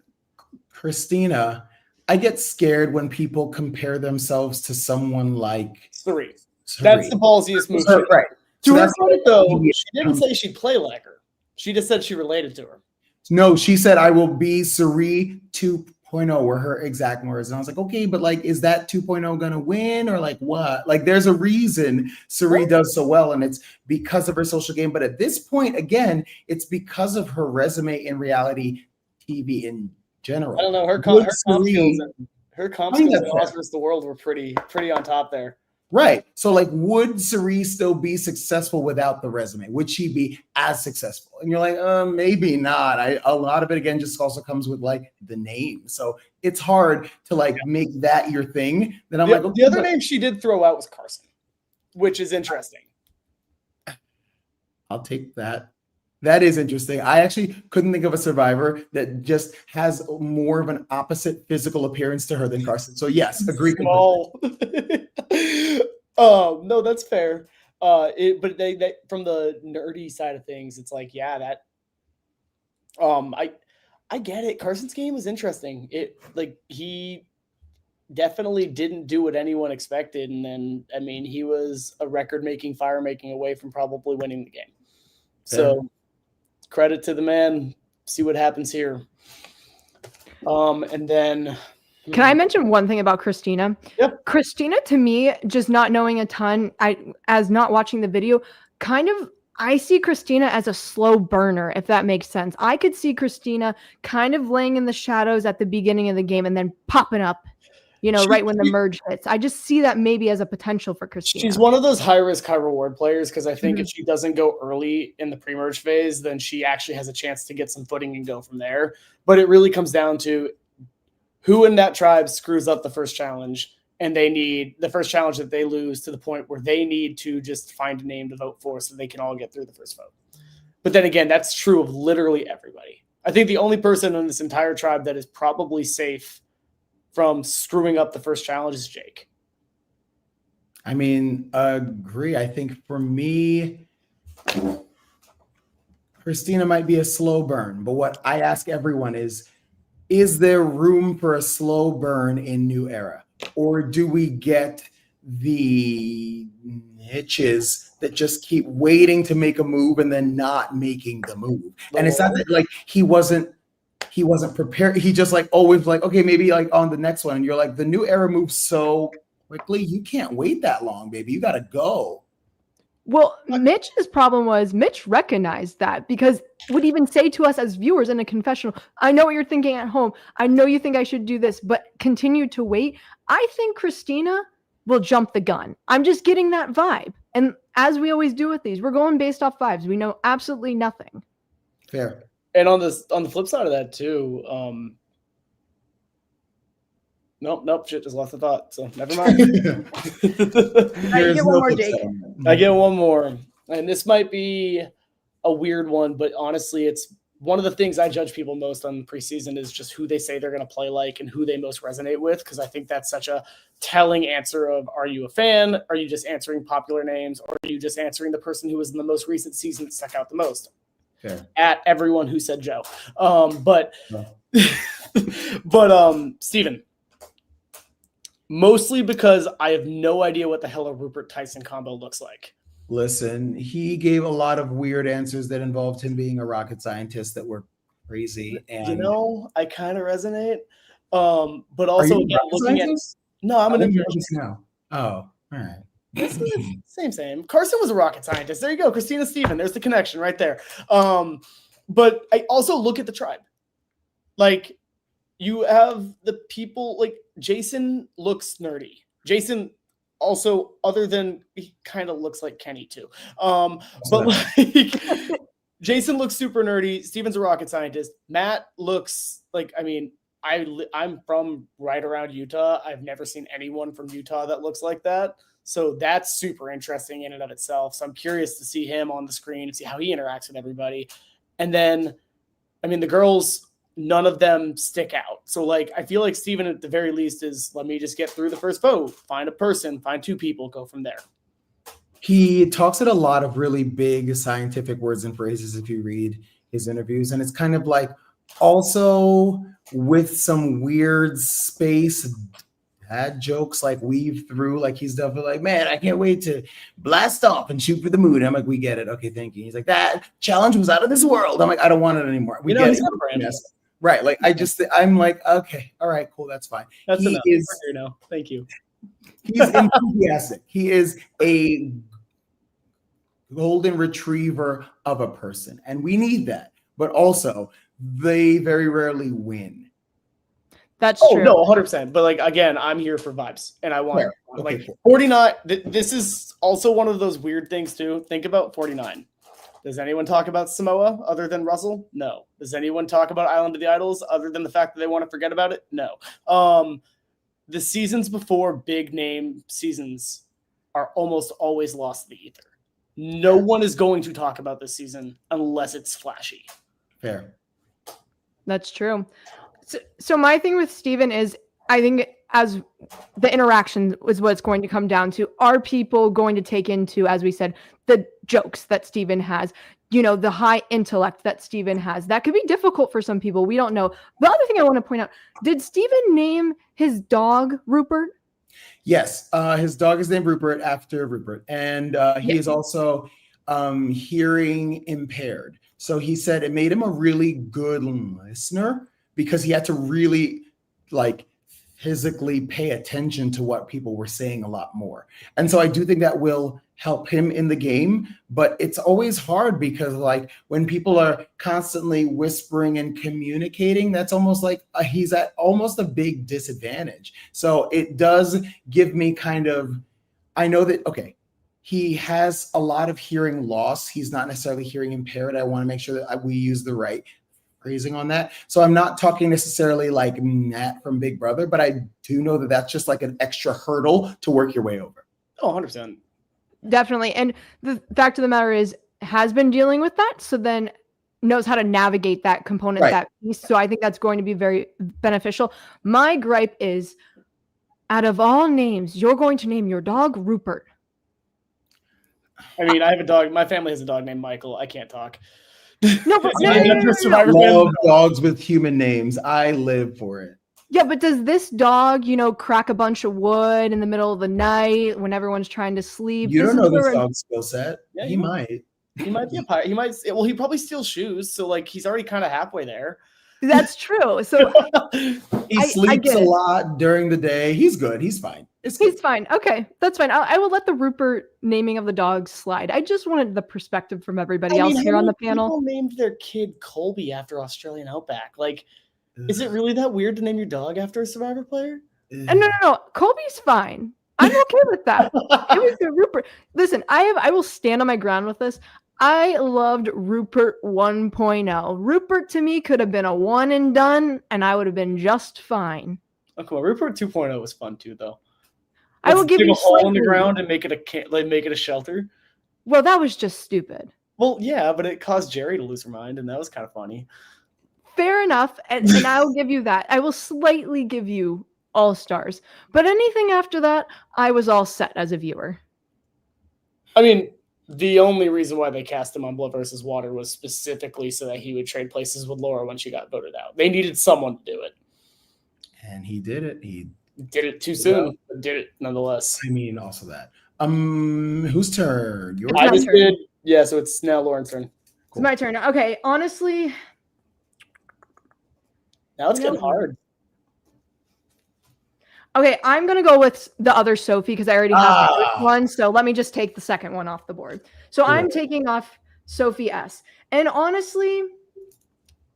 Christina, I get scared when people compare themselves to someone like Suri. That's the ballsiest move. Right. To her credit, though, she didn't say she'd play like her. She just said she related to her. No, she said, I will be Suri 2.0 were her exact words. And I was like, okay, but like, is that 2.0 going to win or like what? Like, there's a reason Suri does so well, and it's because of her social game. But at this point, again, it's because of her resume in reality TV in general. I don't know. Her comp skills and Oscars the world were pretty on top there. Right. So like, would Suri still be successful without the resume? Would she be as successful? And you're like, maybe not. A lot of it, again, just also comes with like the name. So it's hard to like make that your thing. Then I'm like, okay, the other name she did throw out was Carson, which is interesting. I'll take that. That is interesting. I actually couldn't think of a survivor that just has more of an opposite physical appearance to her than Carson. So yes, agree. No, that's fair. But they from the nerdy side of things, it's like, yeah, that. I get it. Carson's game is interesting. He definitely didn't do what anyone expected, and then I mean, he was a record-making, fire-making away from probably winning the game. So. Credit to the man. See what happens here. And then can I mention one thing about Christina? Yep. Christina, to me, just not knowing a ton, as not watching the video, I see Christina as a slow burner, if that makes sense. I could see Christina kind of laying in the shadows at the beginning of the game and then popping up, right when the merge hits. I just see that maybe as a potential for Christina. She's one of those high risk, high reward players because I think if she doesn't go early in the pre-merge phase, then she actually has a chance to get some footing and go from there. But it really comes down to who in that tribe screws up the first challenge, and they need the first challenge that they lose to the point where they need to just find a name to vote for so they can all get through the first vote. But then again, that's true of literally everybody. I think the only person in this entire tribe that is probably safe from screwing up the first challenge is Jake. I mean, agree. I think for me, Christina might be a slow burn, but what I ask everyone is there room for a slow burn in New Era? Or do we get the niches that just keep waiting to make a move and then not making the move? And it's not that like he wasn't prepared. He just like always like, okay, maybe like on the next one. And you're like, the New Era moves so quickly. You can't wait that long, baby. You got to go. Well, Mitch's problem was Mitch recognized that because would even say to us as viewers in a confessional, I know what you're thinking at home. I know you think I should do this, but continue to wait. I think Christina will jump the gun. I'm just getting that vibe. And as we always do with these, we're going based off vibes. We know absolutely nothing. Fair. And on the flip side of that too, nope, shit, just lost the thought. So never mind. I get one more, Jake. I get one more, and this might be a weird one, but honestly, it's one of the things I judge people most on preseason is just who they say they're going to play like and who they most resonate with, because I think that's such a telling answer of, are you a fan? Are you just answering popular names? Or are you just answering the person who was in the most recent season that stuck out the most? Fair. At everyone who said Joe. Steven. Mostly because I have no idea what the hell a Rupert Tyson combo looks like. Listen, he gave a lot of weird answers that involved him being a rocket scientist that were crazy. And I kind of resonate. But also looking at I'm an information now. Oh, all right. Same. Carson was a rocket scientist. There you go. Christina Steven. There's the connection right there. But I also look at the tribe. Like, you have the people like Jason looks nerdy. Jason also, other than he kind of looks like Kenny too. But like Jason looks super nerdy. Steven's a rocket scientist. Matt looks like, I mean, I'm from right around Utah. I've never seen anyone from Utah that looks like that. So that's super interesting in and of itself. So I'm curious to see him on the screen and see how he interacts with everybody. And then, I mean, the girls, none of them stick out. So, like, I feel like Steven at the very least is, let me just get through the first vote, find a person, find 2 people, go from there. He talks in a lot of really big scientific words and phrases if you read his interviews. And it's kind of like also with some weird space dad jokes like weave through. Like he's definitely like, man, I can't wait to blast off and shoot for the moon. I'm like, we get it. Okay, thank you. He's like, that challenge was out of this world. I'm like, I don't want it anymore. We get it. Yes. Right. Like I'm like, okay, all right, cool. That's fine. That's enough. Thank you. He's enthusiastic. He is a golden retriever of a person. And we need that. But also, they very rarely win. That's true. No, 100%. But, like, again, I'm here for vibes. And I want, okay, cool. 49. This is also one of those weird things, too. Think about 49. Does anyone talk about Samoa other than Russell? No. Does anyone talk about Island of the Idols other than the fact that they want to forget about it? No. The seasons before big name seasons are almost always lost to the ether. No one is going to talk about this season unless it's flashy. Fair. That's true. So my thing with Steven is, I think as the interaction is what it's going to come down to. Are people going to take into, as we said, the jokes that Steven has, you know, the high intellect that Steven has? That could be difficult for some people. We don't know. The other thing I want to point out, did Steven name his dog Rupert? Yes. His dog is named Rupert after Rupert. And he is also hearing impaired. So he said it made him a really good listener because he had to really like physically pay attention to what people were saying a lot more. And so I do think that will help him in the game, but it's always hard because like when people are constantly whispering and communicating, that's almost like he's at almost a big disadvantage. So it does give me kind of, I know that, okay, he has a lot of hearing loss. He's not necessarily hearing impaired. I want to make sure that we use the right phrasing on that. So I'm not talking necessarily like Matt from Big Brother, but I do know that that's just like an extra hurdle to work your way over. Oh, 100%. Definitely. And the fact of the matter is, has been dealing with that. So then knows how to navigate that component, right. That piece. So I think that's going to be very beneficial. My gripe is, out of all names, you're going to name your dog Rupert. I mean, I have a dog. My family has a dog named Michael. I can't talk. No, but I love dogs with human names. I live for it. Yeah, but does this dog, you know, crack a bunch of wood in the middle of the night when everyone's trying to sleep? You don't know this dog's skill set. Yeah, he might. He might be a pirate. He might. Well, he probably steals shoes. So, like, he's already kind of halfway there. That's true. So he sleeps a lot during the day. He's good. He's fine. He's fine. Okay, that's fine. I will let the Rupert naming of the dog slide. I just wanted the perspective from everybody else here on the panel. People named their kid Colby after Australian Outback. Like, is it really that weird to name your dog after a Survivor player? No. Colby's fine. I'm okay with that. It was the Rupert. Listen, I will stand on my ground with this. I loved Rupert 1.0. Rupert to me could have been a one and done, and I would have been just fine. Oh, come on. Rupert 2.0 was fun too, though. I will give you a hole in the ground and make it a shelter. Well, that was just stupid. Well, yeah, but it caused Jerry to lose her mind, and that was kind of funny. Fair enough, and I will give you that. I will slightly give you all stars, but anything after that, I was all set as a viewer. I mean, the only reason why they cast him on Blood versus Water was specifically so that he would trade places with Laura when she got voted out. They needed someone to do it, and he did it. He did it too soon, but did it nonetheless. I mean, also that. Whose turn? Your I just did. Yeah, so it's now Lauren's turn. Cool. It's my turn. Okay, honestly, now it's getting hard. Okay, I'm going to go with the other Sophie because I already have the first one. So let me just take the second one off the board. So cool. I'm taking off Sophie S. And honestly,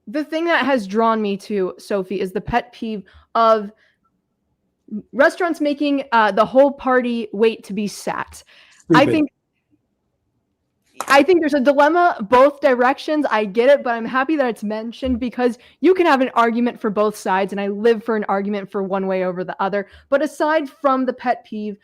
the thing that has drawn me to Sophie is the pet peeve of restaurants making the whole party wait to be sat. Stupid. I think I think there's a dilemma both directions. I get it, but I'm happy that it's mentioned because you can have an argument for both sides, and I live for an argument for one way over the other. But aside from the pet peeve,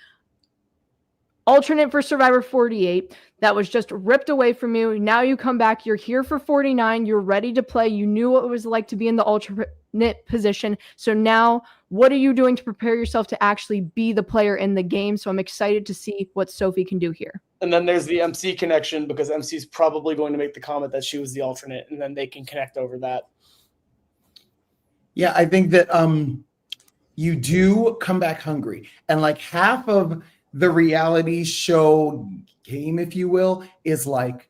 alternate for Survivor 48, that was just ripped away from you. Now you come back, you're here for 49, you're ready to play. You knew what it was like to be in the alternate position. So now what are you doing to prepare yourself to actually be the player in the game? So I'm excited to see what Sophie can do here. And then there's the MC connection because MC's probably going to make the comment that she was the alternate, and then they can connect over that. Yeah, I think that you do come back hungry. And like half of the reality show game, if you will, is like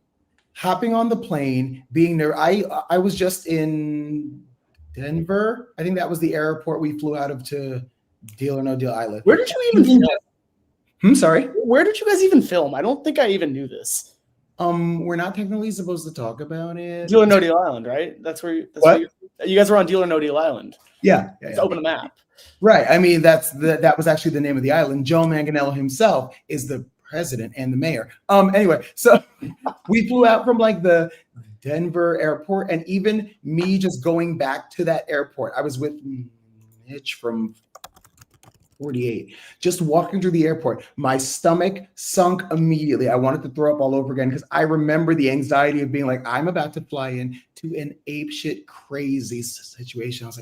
hopping on the plane, being there. I was just in Denver. I think that was the airport we flew out of to Deal or No Deal Island. Where did you even film? Sorry? Where did you guys even film? I don't think I even knew this. We're not technically supposed to talk about it. Deal or No Deal Island, right? That's where you guys were on Deal or No Deal Island. Yeah. Let's open a map. Right. I mean, that was actually the name of the island. Joe Manganiello himself is the president and the mayor. Anyway, so we flew out from like the Denver airport, and even me just going back to that airport, I was with Mitch from 48, just walking through the airport, my stomach sunk immediately. I wanted to throw up all over again because I remember the anxiety of being like, I'm about to fly in to an apeshit crazy situation. I was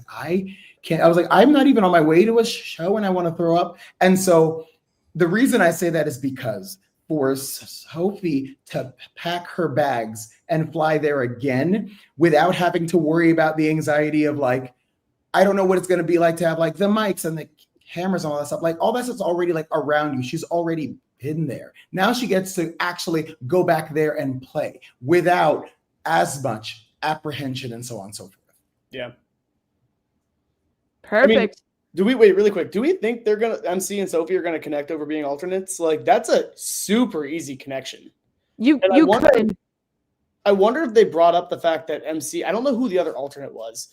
like, I'm not even on my way to a show and I want to throw up. And so the reason I say that is because for Sophie to pack her bags and fly there again without having to worry about the anxiety of like, I don't know what it's going to be like to have like the mics and the cameras and all that stuff, like all that stuff's already like around you. She's already been there. Now she gets to actually go back there and play without as much apprehension and so on and so forth. Yeah. Perfect. I mean, do we wait really quick? Do we think they're gonna MC and Sophie are gonna connect over being alternates? Like that's a super easy connection. You could. I wonder if they brought up the fact that MC. I don't know who the other alternate was.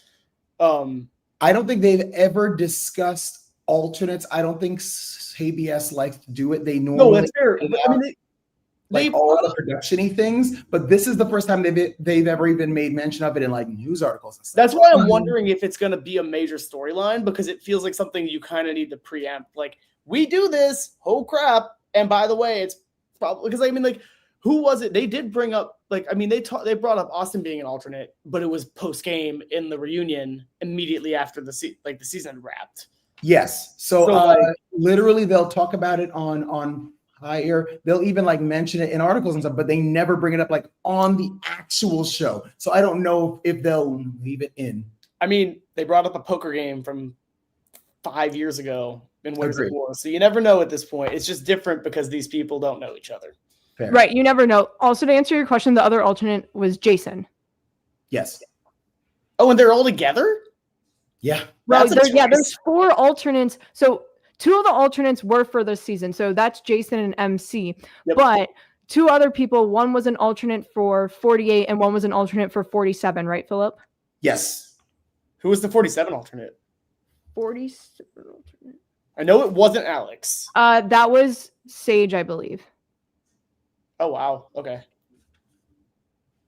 I don't think they've ever discussed alternates. I don't think KBS likes to do it. They normally that's fair. I mean, they all the production-y things, but this is the first time they've ever even made mention of it in like news articles and stuff. That's why I'm wondering if it's going to be a major storyline, because it feels like something you kind of need to preempt. Like, we do this, oh crap, and by the way, it's probably because I mean, like, who was it? They did bring up, like, I mean, they brought up Austin being an alternate, but it was post game in the reunion immediately after the season wrapped. Yes. So literally they'll talk about it on higher. They'll even like mention it in articles and stuff, but they never bring it up like on the actual show. So I don't know if they'll leave it in. I mean, they brought up a poker game from 5 years ago in Winners of War. So you never know at this point. It's just different because these people don't know each other. Fair. Right. You never know. Also, to answer your question, the other alternate was Jason. Yes. Oh, and they're all together? Yeah. Well, there's 4 alternates. So 2 of the alternates were for this season. So that's Jason and MC. Yep. But 2 other people, one was an alternate for 48 and one was an alternate for 47, right, Philip? Yes. Who was the 47 alternate? 47 alternate. I know it wasn't Alex. That was Sage, I believe. Oh, wow. Okay.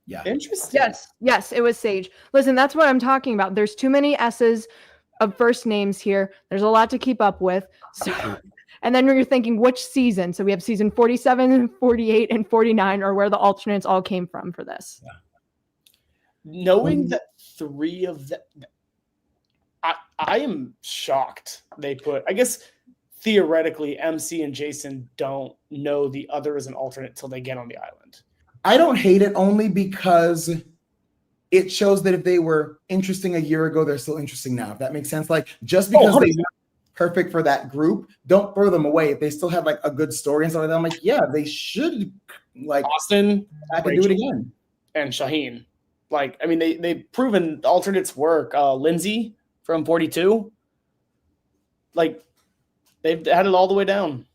Yeah. Interesting. Yes, it was Sage. Listen, that's what I'm talking about. There's too many S's of first names here. There's a lot to keep up with. So, and then you're thinking which season? So we have season 47, 48, and 49 are where the alternates all came from for this. Yeah. Knowing that 3 of them, I am shocked they put, I guess theoretically MC and Jason don't know the other as an alternate till they get on the island. I don't hate it only because it shows that if they were interesting a year ago, they're still interesting now. If that makes sense. Like just because they weren't perfect for that group, don't throw them away. If they still have like a good story and stuff like that, I'm like, yeah, they should like Austin, I can do it again. And Shaheen. Like, I mean, they've proven the alternates work. Lindsay from 42. Like they've had it all the way down.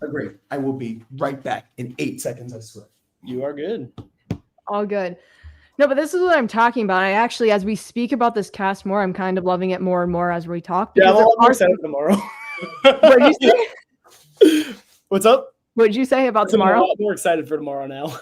Agree. I will be right back in 8 seconds, I swear. You are good. All good. No, but this is what I'm talking about. I actually, as we speak about this cast more, I'm kind of loving it more and more as we talk. Yeah, I'm more excited tomorrow. What did you say? What's up? What did you say about tomorrow? I'm more excited for tomorrow now.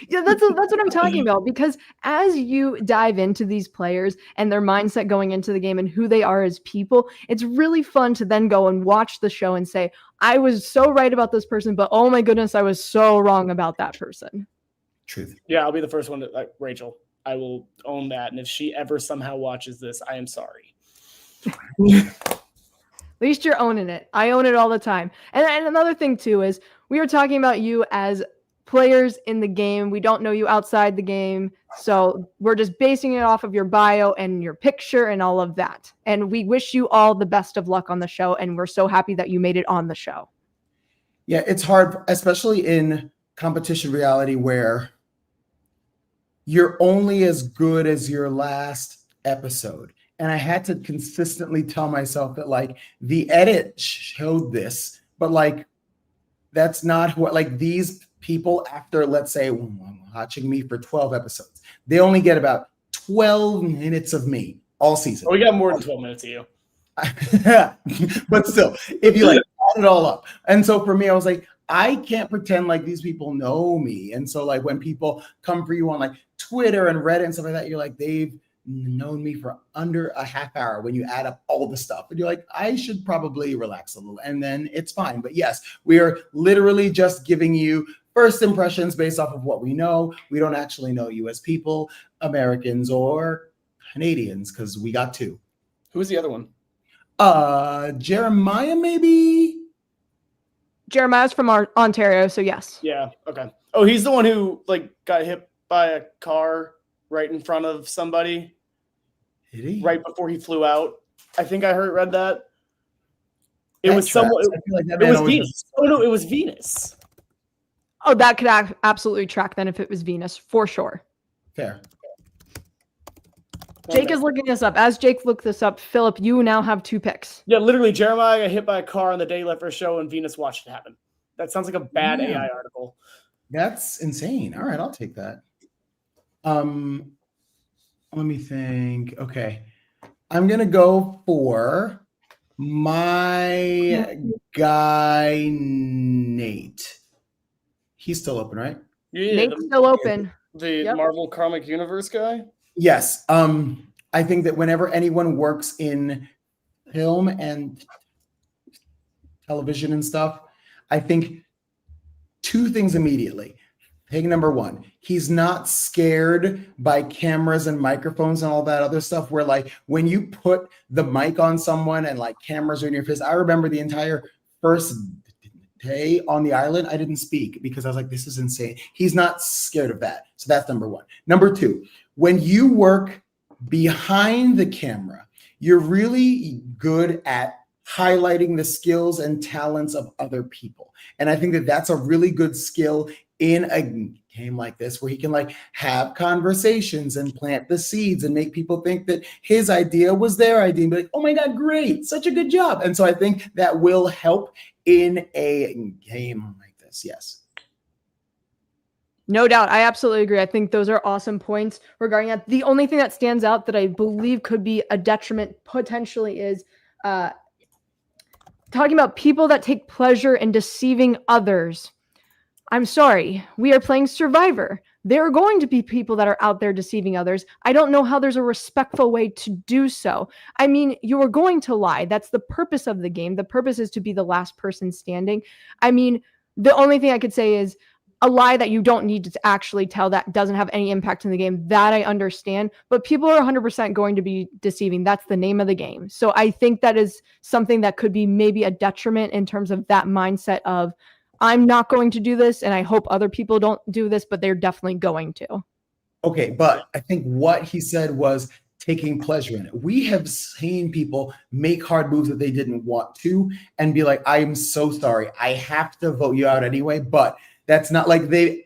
Yeah, that's what I'm talking about. Because as you dive into these players and their mindset going into the game and who they are as people, it's really fun to then go and watch the show and say, I was so right about this person, but oh my goodness, I was so wrong about that person. Truth. Yeah, I'll be the first one to Rachel. I will own that. And if she ever somehow watches this, I am sorry. At least you're owning it. I own it all the time. And another thing too is we were talking about you as players in the game. We don't know you outside the game. So we're just basing it off of your bio and your picture and all of that. And we wish you all the best of luck on the show. And we're so happy that you made it on the show. Yeah, it's hard, especially in competition reality where you're only as good as your last episode. And I had to consistently tell myself that like the edit showed this, but like that's not what like these people after, let's say, watching me for 12 episodes, they only get about 12 minutes of me all season. Oh, we got more than 12 minutes of you. But still, if you like add it all up. And so for me, I was like, I can't pretend like these people know me. And so like when people come for you on like Twitter and Reddit and stuff like that, you're like, they've known me for under a half hour when you add up all the stuff. And you're like, I should probably relax a little and then it's fine. But yes, we are literally just giving you first impressions based off of what we know. We don't actually know you as people, Americans or Canadians, because we got two. Who was the other one? Jeremiah, maybe? Jeremiah's from Ontario, so yes. Yeah, okay. Oh, he's the one who like got hit by a car right in front of somebody. Did he? Right before he flew out. I think I read that. It was someone. It was Venus. Oh no, it was Venus. Oh, that could absolutely track then if it was Venus, for sure. Fair. Jake is looking this up. As Jake looked this up, Phillip, you now have 2 picks. Yeah, literally, Jeremiah got hit by a car on the day he left for a show, and Venus watched it happen. That sounds like a bad AI article. That's insane. All right, I'll take that. Let me think. Okay. I'm going to go for my guy, Nate. He's still open, right? Yeah, Nate's still open. The Marvel Comic Universe guy? Yes. I think that whenever anyone works in film and television and stuff, I think 2 things immediately. Thing number 1, he's not scared by cameras and microphones and all that other stuff where like when you put the mic on someone and like cameras are in your face. I remember the entire first day on the island, I didn't speak because I was like, this is insane. He's not scared of that. So that's number 1. Number 2, when you work behind the camera, you're really good at highlighting the skills and talents of other people. And I think that that's a really good skill in a game like this where he can like have conversations and plant the seeds and make people think that his idea was their idea and be like, oh my God, great, such a good job. And so I think that will help in a game like this. Yes. No doubt. I absolutely agree. I think those are awesome points regarding that. The only thing that stands out that I believe could be a detriment potentially is talking about people that take pleasure in deceiving others. I'm sorry. We are playing Survivor. There are going to be people that are out there deceiving others. I don't know how there's a respectful way to do so. I mean, you are going to lie. That's the purpose of the game. The purpose is to be the last person standing. I mean, the only thing I could say is a lie that you don't need to actually tell that doesn't have any impact in the game. That I understand, but people are 100% going to be deceiving. That's the name of the game. So I think that is something that could be maybe a detriment in terms of that mindset of, I'm not going to do this, and I hope other people don't do this, but they're definitely going to. Okay, but I think what he said was taking pleasure in it. We have seen people make hard moves that they didn't want to and be like, I am so sorry. I have to vote you out anyway, but that's not like they've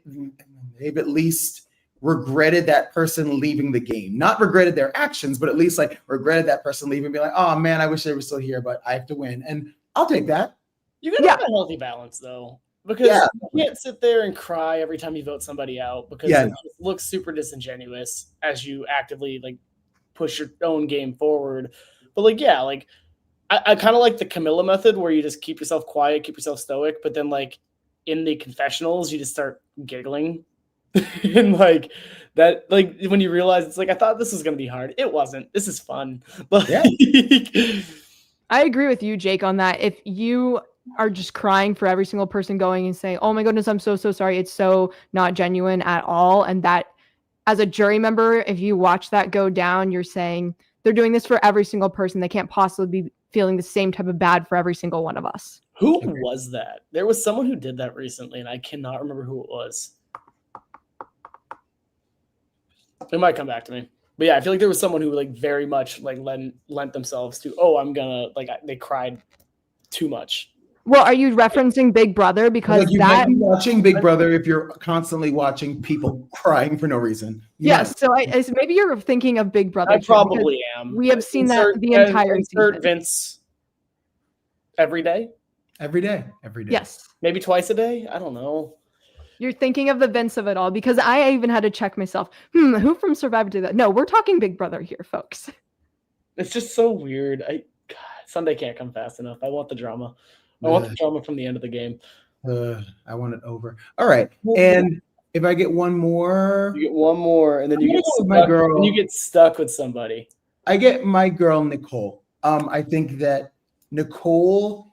at least regretted that person leaving the game. Not regretted their actions, but at least like regretted that person leaving and be like, oh man, I wish they were still here, but I have to win. And I'll take that. You gotta have a healthy balance though, because you can't sit there and cry every time you vote somebody out because it just looks super disingenuous as you actively like push your own game forward. But like, yeah, like I kind of like the Camilla method where you just keep yourself quiet, keep yourself stoic, but then like in the confessionals, you just start giggling And like that, like when you realize it's like, I thought this was gonna be hard. It wasn't. This is fun. Like, Yeah. I agree with you, Jake, on that. If you are just crying for every single person going and saying, "Oh my goodness, I'm so sorry," it's so not genuine at all. And that, as a jury member, if you watch that go down, you're saying they're doing this for every single person. They can't possibly be feeling the same type of bad for every single one of us. Who was that? There was someone who did that recently, and I cannot remember who it was. It might come back to me. But yeah, I feel like there was someone who like very much like lent themselves to, oh, I'm gonna like they cried too much. Well, are you referencing Big Brother? Because Like you might be watching Big Brother if you're constantly watching people crying for no reason. Yes, so maybe you're thinking of Big Brother. I probably am. We have seen that the entire season. Vince every day. Every day. Yes. Maybe twice a day. I don't know. You're thinking of the Vince of it all, because I even had to check myself. Who from Survivor did that? No, we're talking Big Brother here, folks. It's just so weird. God, Sunday can't come fast enough. I want the drama. I want the drama from the end of the game. I want it over. All right. And if I get one more, you get one more, and then you get stuck, my girl. and you get stuck with somebody. I get my girl Nicole. I think that Nicole,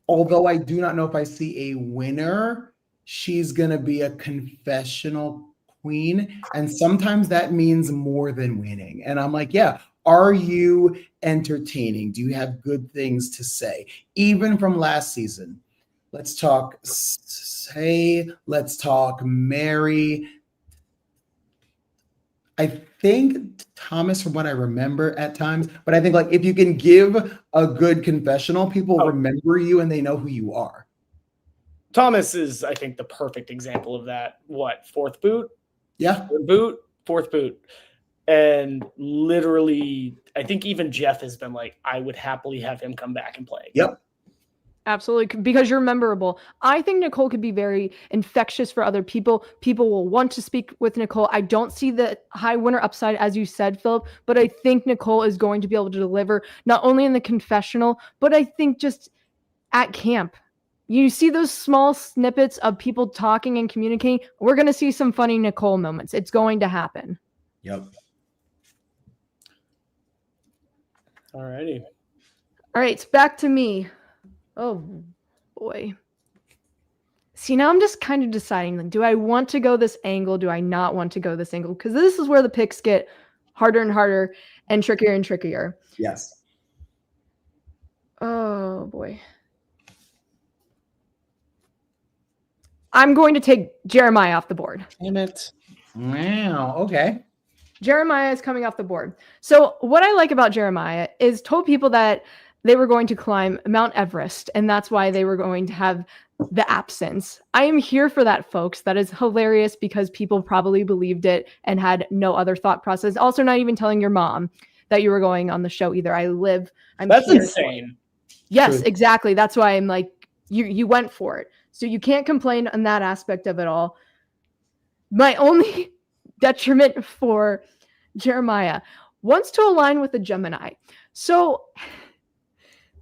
although I do not know if I see a winner, she's gonna be a confessional queen, and sometimes that means more than winning. And I'm like, yeah. Are you entertaining? Do you have good things to say? Even from last season. Let's talk let's talk Mary. I think Thomas, from what I remember at times, but I think like if you can give a good confessional, people remember you and they know who you are. Thomas is, I think, the perfect example of that. What, fourth boot? Yeah. Fourth boot. And literally, I think even Jeff has been like, I would happily have him come back and play. Yep. Absolutely, because you're memorable. I think Nicole could be very infectious for other people. People will want to speak with Nicole. I don't see the high winner upside, as you said, Philip, but I think Nicole is going to be able to deliver, not only in the confessional, but I think just at camp. You see those small snippets of people talking and communicating. We're going to see some funny Nicole moments. It's going to happen. Yep. Alrighty. All right, it's back to me. Oh boy. See, now I'm just kind of deciding, like, do I want to go this angle? Do I not want to go this angle? Because this is where the picks get harder and harder and trickier. Yes. Oh boy. I'm going to take Jeremiah off the board. Damn it. Wow. Okay. Jeremiah is coming off the board. So what I like about Jeremiah is told people that they were going to climb Mount Everest, and that's why they were going to have the absence. I am here for that, folks. That is hilarious because people probably believed it and had no other thought process. Also, not even telling your mom that you were going on the show either. That's insane. Yes, exactly. That's why I'm like, you went for it. So you can't complain on that aspect of it all. My only detriment for Jeremiah wants to align with the Gemini. So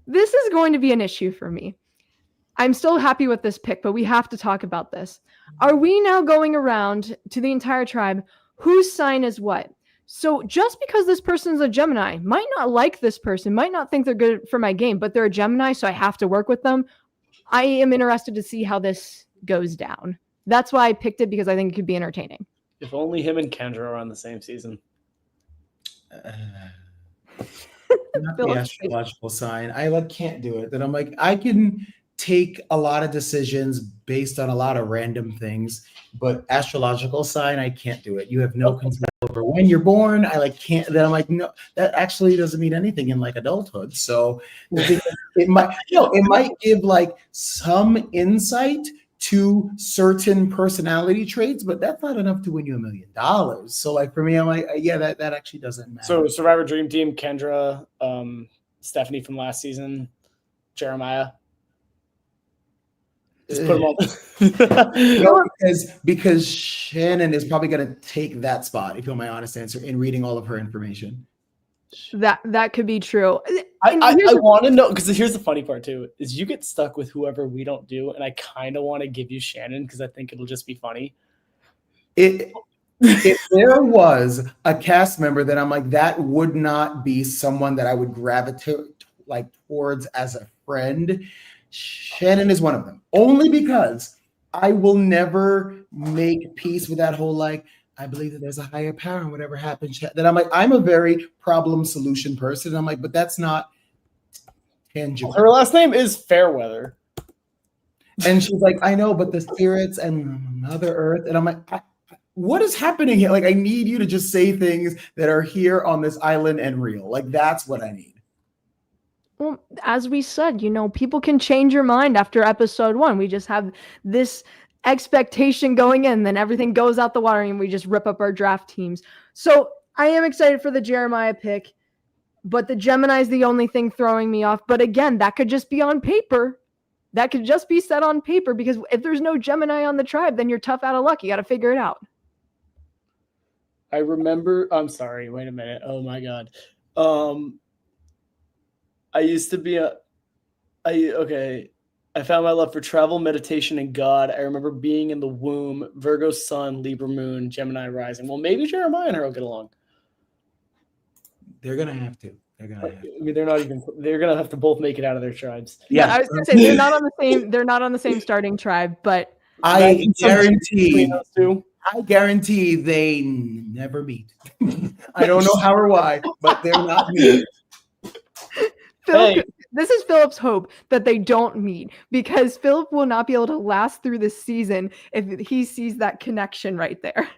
this is going to be an issue for me. I'm still happy with this pick, but we have to talk about this. Are we now going around to the entire tribe whose sign is what? So just because this person's a Gemini, might not like this person, might not think they're good for my game, but they're a Gemini, so I have to work with them. I am interested to see how this goes down. That's why I picked it, because I think it could be entertaining. If only him and Kendra are on the same season. Not the astrological sign. I can't do it. That I'm like, I can take a lot of decisions based on a lot of random things, but astrological sign, I can't do it. You have no control over when you're born. I can't. Then I'm like, no, that actually doesn't mean anything in adulthood. So it might give some insight to certain personality traits, but that's not enough to win you $1 million. So for me, I'm like, yeah, that actually doesn't matter. So Survivor Dream Team, Kendra, Stephanie from last season, Jeremiah. Just put them all. Because Shannon is probably going to take that spot, if you want my honest answer, in reading all of her information. That could be true. I want to know, because here's the funny part too, is you get stuck with whoever we don't do, and I kind of want to give you Shannon because I think it'll just be funny. If there was a cast member that I'm like, that would not be someone that I would gravitate like towards as a friend, Shannon is one of them. Only because I will never make peace with that whole like, I believe that there's a higher power and whatever happens. That I'm like, I'm a very problem solution person. I'm like, but that's not tangible. Her last name is Fairweather. And she's like, I know, but the spirits and Mother Earth. And I'm like, what is happening here? Like, I need you to just say things that are here on this island and real. Like, that's what I need. Well, as we said, people can change your mind after episode 1. We just have this expectation going in, then everything goes out the water and we just rip up our draft teams. So I am excited for the Jeremiah pick, but the Gemini is the only thing throwing me off. But again, that could just be on paper. That could just be set on paper, because if there's no Gemini on the tribe, then you're tough out of luck. You got to figure it out. I remember, I'm sorry, wait a minute. Oh my God. I used to be I found my love for travel, meditation, and God. I remember being in the womb, Virgo sun, Libra moon, Gemini rising. Well, maybe Jeremiah and her will get along. They're going to have to. I mean, they're going to have to both make it out of their tribes. Yeah, I was going to say they're not on the same starting tribe, but I guarantee they never meet. I don't know how or why, but they're not meeting. This is Philip's hope that they don't meet, because Philip will not be able to last through this season if he sees that connection right there.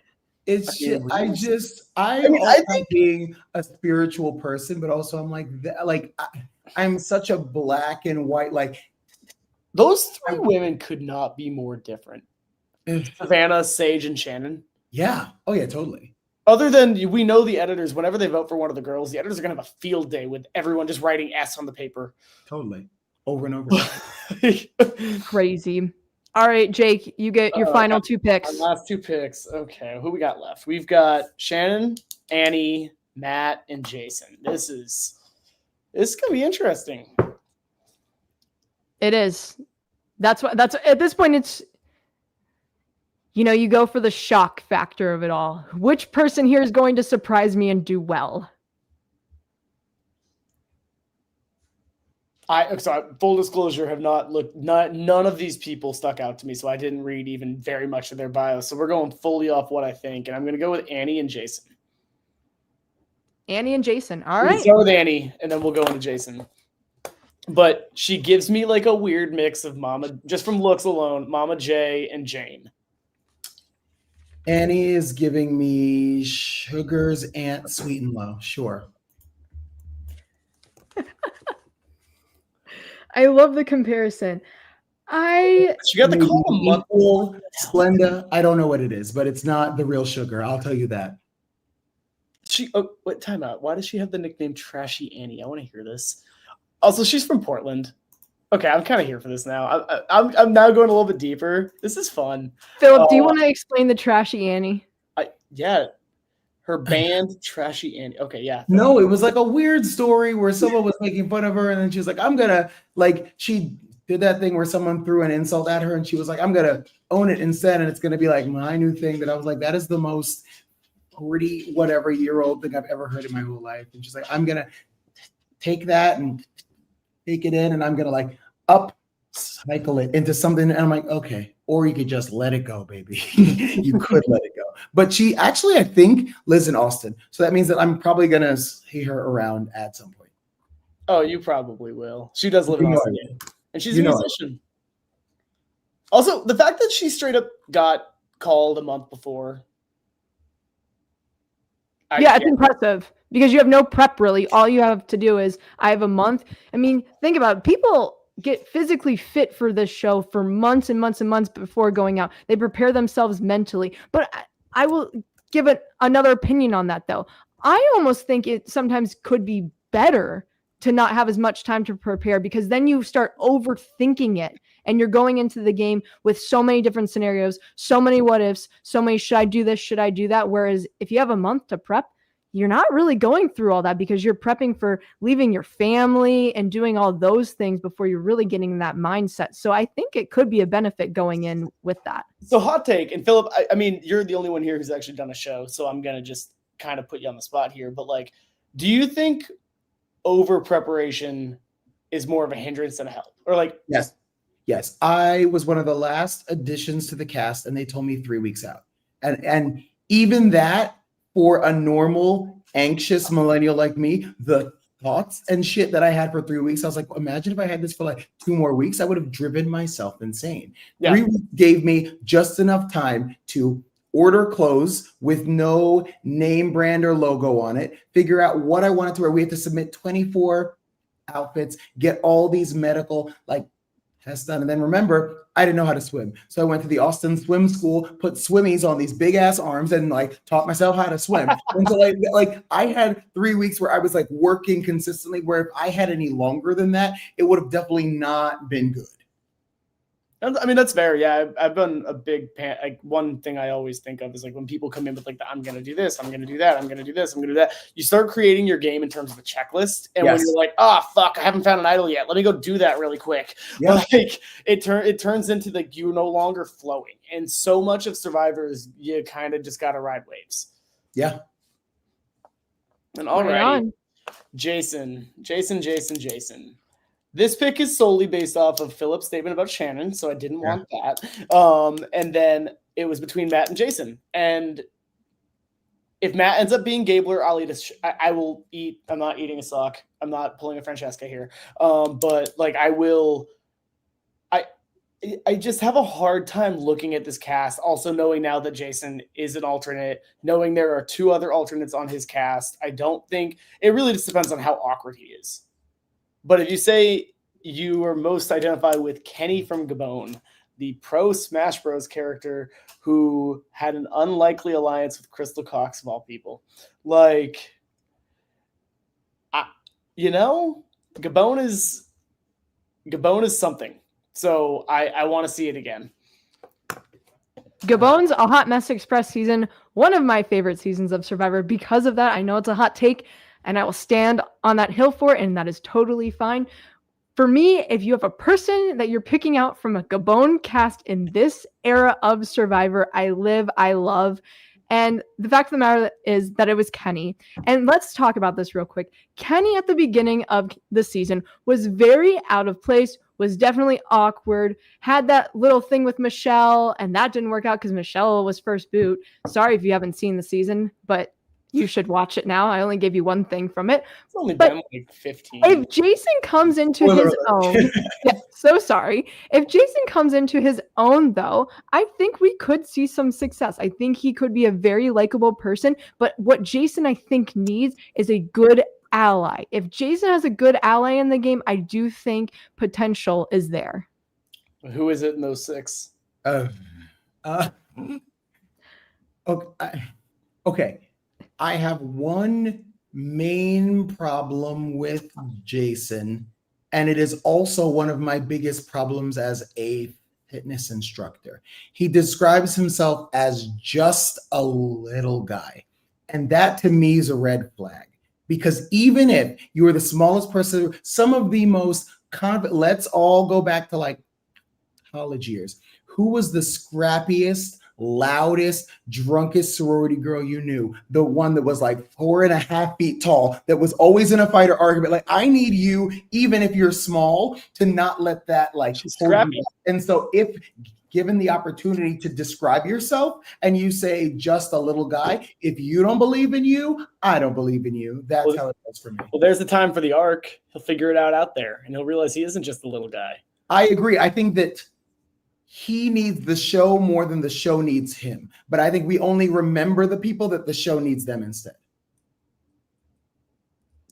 It's just, I think being a spiritual person, but also I'm like I'm such a black and white, like those three women could not be more different. Savannah, Sage, and Shannon. Yeah. Oh yeah, totally. Other than we know the editors, whenever they vote for one of the girls, the editors are going to have a field day with everyone just writing S on the paper. Totally. Over and over. Crazy. All right, Jake, you get your final 2 picks. Last 2 picks. Okay, who we got left? We've got Shannon, Annie, Matt, and Jason. This is going to be interesting. It is. That's at this point it's you go for the shock factor of it all. Which person here is going to surprise me and do well? Full disclosure, have not looked. None of these people stuck out to me, so I didn't read even very much of their bios. So we're going fully off what I think, and I'm going to go with Annie and Jason. Annie and Jason. All right. We'll start with Annie, and then we'll go into Jason. But she gives me like a weird mix of Mama, just from looks alone, Mama J and Jane. Annie is giving me Sugar's Aunt Sweet and Low. Sure. I love the comparison. She got the call a month. Splenda. I don't know what it is, but it's not the real Sugar. I'll tell you that. Time out. Why does she have the nickname Trashy Annie? I want to hear this. Also, she's from Portland. Okay, I'm kind of here for this now. I'm now going a little bit deeper. This is fun. Philip, do you want to explain the Trashy Annie? Yeah. Her band, Trashy Annie. Okay, yeah. No, it was like a weird story where someone was making fun of her, and then she was like, I'm gonna, like, she did that thing where someone threw an insult at her, and she was like, I'm gonna own it instead, and it's gonna be like my new thing. That I was like, that is the most 40 whatever year old thing I've ever heard in my whole life. And she's like, I'm gonna take that and take it in, and I'm gonna like upcycle it into something. And I'm like, okay, or you could just let it go, baby. You could let it go. But she actually, I think, lives in Austin. So that means that I'm probably going to see her around at some point. Oh, you probably will. She does live in Austin. And she's a musician. Also, the fact that she straight up got called a month before. It's impressive because you have no prep, really. All you have to do is, I have a month. I mean, think about it. People get physically fit for this show for months and months and months before going out. They prepare themselves mentally. But I will give it another opinion on that, though. I almost think it sometimes could be better to not have as much time to prepare, because then you start overthinking it and you're going into the game with so many different scenarios, so many what ifs, so many should I do this, should I do that? Whereas if you have a month to prep, you're not really going through all that because you're prepping for leaving your family and doing all those things before you're really getting in that mindset. So I think it could be a benefit going in with that. So hot take, and Phillip, I mean, you're the only one here who's actually done a show, so I'm going to just kind of put you on the spot here. But like, do you think over preparation is more of a hindrance than a help? Or like, Yes. I was one of the last additions to the cast, and they told me 3 weeks out. And even that, for a normal, anxious millennial like me, the thoughts and shit that I had for 3 weeks, I was like, imagine if I had this for like 2 more weeks, I would have driven myself insane. Yeah. 3 weeks gave me just enough time to order clothes with no name brand or logo on it, figure out what I wanted to wear. We had to submit 24 outfits, get all these medical tests done. And then remember, I didn't know how to swim. So I went to the Austin Swim School, put swimmies on these big ass arms and taught myself how to swim. And so I had 3 weeks where I was working consistently, where if I had any longer than that, it would have definitely not been good. I mean, that's fair. Yeah, I've been a big one thing I always think of is when people come in with I'm going to do this, I'm going to do that, I'm going to do this, I'm going to do that. You start creating your game in terms of a checklist. And when you're like, fuck, I haven't found an idol yet. Let me go do that really quick. Yeah. It turns into you're no longer flowing. And so much of Survivor is you kind of just got to ride waves. Yeah. And all right, Jason. This pick is solely based off of Philip's statement about Shannon, so I didn't want that. And then it was between Matt and Jason. And if Matt ends up being Gabler, I'll eat I will eat. I'm not eating a sock. I'm not pulling a Francesca here. But I will. I just have a hard time looking at this cast. Also knowing now that Jason is an alternate, knowing there are 2 other alternates on his cast, I don't think it really just depends on how awkward he is. But if you say you are most identified with Kenny from Gabon, the pro Smash Bros character who had an unlikely alliance with Crystal Cox of all people, Gabon is something. So I want to see it again. Gabon's a Hot Mess Express season, one of my favorite seasons of Survivor. Because of that, I know it's a hot take, and I will stand on that hill for it, and that is totally fine. For me, if you have a person that you're picking out from a Gabon cast in this era of Survivor, I love. And the fact of the matter is that it was Kenny. And let's talk about this real quick. Kenny at the beginning of the season was very out of place, was definitely awkward, had that little thing with Michelle, and that didn't work out because Michelle was first boot. Sorry if you haven't seen the season, but you should watch it now. I only gave you one thing from it. It's only been 15. If Jason comes into his own, so sorry. If Jason comes into his own, though, I think we could see some success. I think he could be a very likable person. But what Jason, I think, needs is a good ally. If Jason has a good ally in the game, I do think potential is there. Who is it in those 6? Okay. I have one main problem with Jason, and it is also one of my biggest problems as a fitness instructor. He describes himself as just a little guy, and that to me is a red flag, because even if you are the smallest person, some of the most let's all go back to college years. Who was the scrappiest, loudest, drunkest sorority girl you knew? The one that was 4.5 feet tall, that was always in a fight or argument. I need you, even if you're small, to not let that scrappy. And so if given the opportunity to describe yourself and you say just a little guy, if you don't believe in you, I don't believe in you. That's how it goes for me. Well, there's the time for the arc. He'll figure it out there, and he'll realize he isn't just a little guy. I agree. I think that he needs the show more than the show needs him. But I think we only remember the people that the show needs them instead.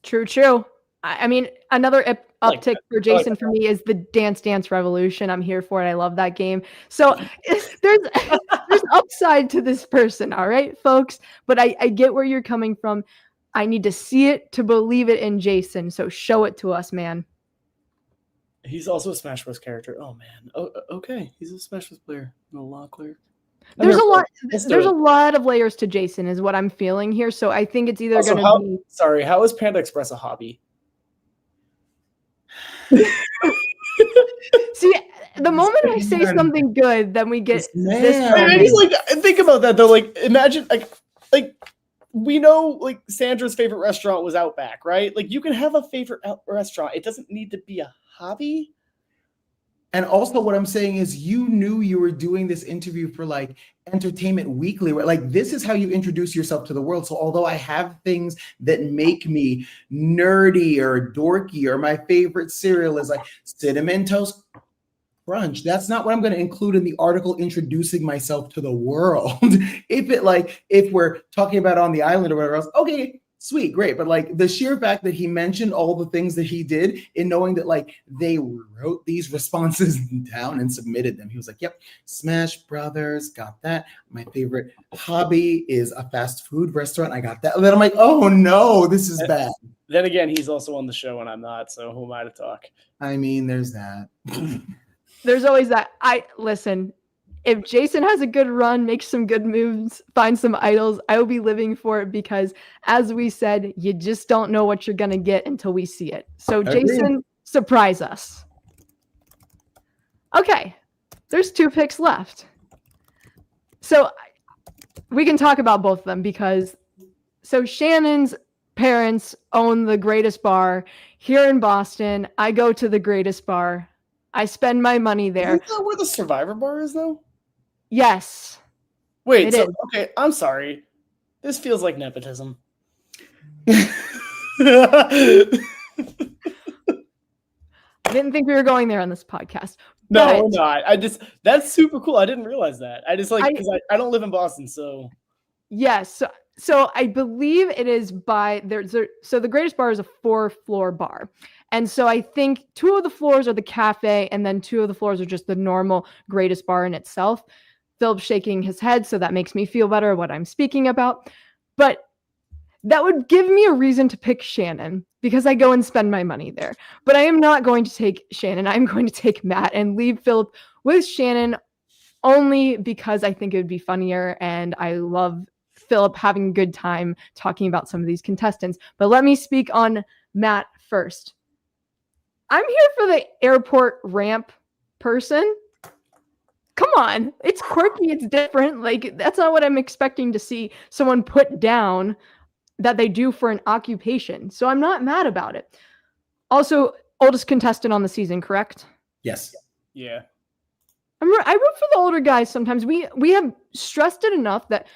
True. I mean, another uptick for Jason for me is the Dance Dance Revolution. I'm here for it. I love that game. So there's upside to this person. All right, folks. But I get where you're coming from. I need to see it to believe it in Jason. So show it to us, man. He's also a Smash Bros. Character. Oh, man. Oh, okay. He's a Smash Bros. Player. No law clerk. There's a lot. Let's do There's it. a lot of layers to Jason, is what I'm feeling here. So I think it's either going to be. Sorry, how is Panda Express a hobby? See, the moment I say something good, then we get this. I just like think about that though. Like, imagine like we know like Sandra's favorite restaurant was Outback, right? Like, you can have a favorite restaurant. It doesn't need to be a hobby. And also what I'm saying is you knew you were doing this interview for like Entertainment Weekly, where like this is how you introduce yourself to the world. So although I have things that make me nerdy or dorky, or my favorite cereal is like Cinnamon Toast Crunch, that's not what I'm going to include in the article introducing myself to the world. If we're talking about On the Island or whatever else, okay, sweet, great. But like the sheer fact that he mentioned all the things that he did, in knowing that like they wrote these responses down and submitted them. He was like, yep, Smash Brothers, got that. My favorite hobby is a fast food restaurant. I got that. And then I'm like, oh no, this is bad. Then again, he's also on the show and I'm not, so who am I to talk? I mean, there's that. There's always that. Listen, if Jason has a good run, makes some good moves, finds some idols, I will be living for it, because as we said, you just don't know what you're going to get until we see it. So Jason, surprise us. Okay, there's 2 picks left. So we can talk about both of them, because Shannon's parents own the greatest bar here in Boston. I go to the greatest bar. I spend my money there. Isn't that where the Survivor bar is, though? Yes. Wait, okay, I'm sorry. This feels like nepotism. I didn't think we were going there on this podcast. No, we're not. That's super cool. I didn't realize that. I just like, because I don't live in Boston, so. Yes. So I believe it is so the greatest bar is a 4-floor bar. And so I think 2 of the floors are the cafe, and then 2 of the floors are just the normal greatest bar in itself. Philip's shaking his head, so that makes me feel better what I'm speaking about. But that would give me a reason to pick Shannon, because I go and spend my money there. But I am not going to take Shannon. I'm going to take Matt and leave Philip with Shannon, only because I think it would be funnier, and I love Philip having a good time talking about some of these contestants. But let me speak on Matt first. I'm here for the airport ramp person. Come on. It's quirky. It's different. Like, that's not what I'm expecting to see someone put down that they do for an occupation. So I'm not mad about it. Also, oldest contestant on the season, correct? Yes. Yeah. I root for the older guys sometimes. We have stressed it enough that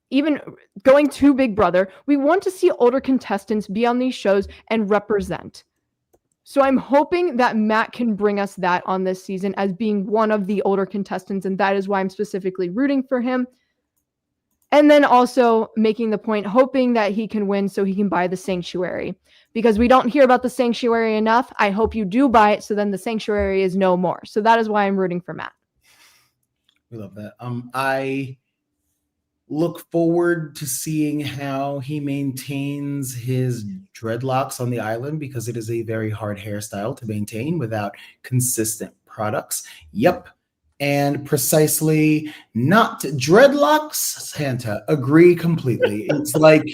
even going to Big Brother, we want to see older contestants be on these shows and represent. So I'm hoping that Matt can bring us that on this season as being one of the older contestants, and that is why I'm specifically rooting for him. And then also making the point, hoping that he can win so he can buy the Sanctuary, because we don't hear about the Sanctuary enough. I hope you do buy it, so then the Sanctuary is no more. So that is why I'm rooting for Matt. We love that. I look forward to seeing how he maintains his dreadlocks on the island, because it is a very hard hairstyle to maintain without consistent products. Yep. And precisely not dreadlocks, Santa. Agree completely. It's like,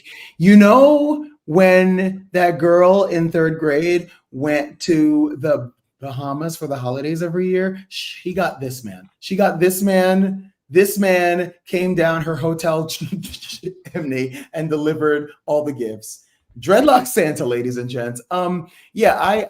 when that girl in 3rd grade went to the Bahamas for the holidays every year, she got this man. This man came down her hotel chimney and delivered all the gifts. Dreadlock Santa, ladies and gents. Yeah,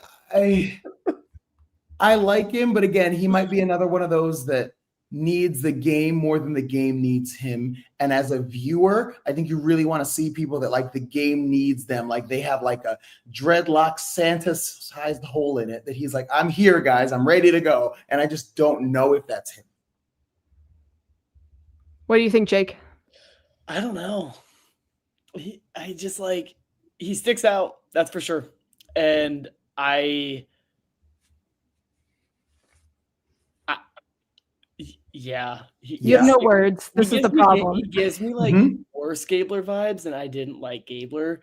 I like him, but again, he might be another one of those that needs the game more than the game needs him. And as a viewer, I think you really want to see people that like the game needs them. Like they have like a dreadlock Santa-sized hole in it that he's like, I'm here, guys. I'm ready to go. And I just don't know if that's him. What do you think, Jake? I don't know. He sticks out, that's for sure. And you have no words. This is the problem. He gives me like worse Gabler vibes, and I didn't like Gabler.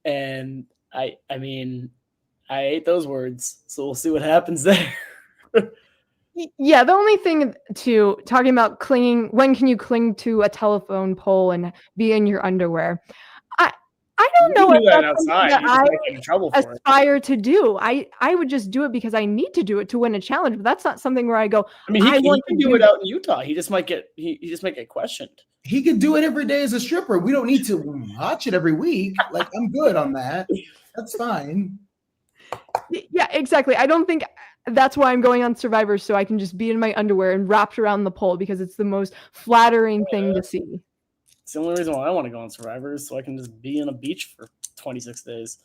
And I mean, I ate those words, so we'll see what happens there. Yeah, the only thing to talking about clinging, when can you cling to a telephone pole and be in your underwear? I I You don't can know if do that that's something outside. that You just I might get in trouble for it. aspire to do. I would just do it because I need to do it to win a challenge, but that's not something where I go, I mean, I he want to can do do it this. out in Utah. He just might get questioned. He could do it every day as a stripper. We don't need to watch it every week. Like, I'm good on that. That's fine. Yeah, exactly. I don't think that's why I'm going on Survivor, so I can just be in my underwear and wrapped around the pole because it's the most flattering thing to see. It's the only reason why I want to go on Survivor is so I can just be on a beach for 26 days.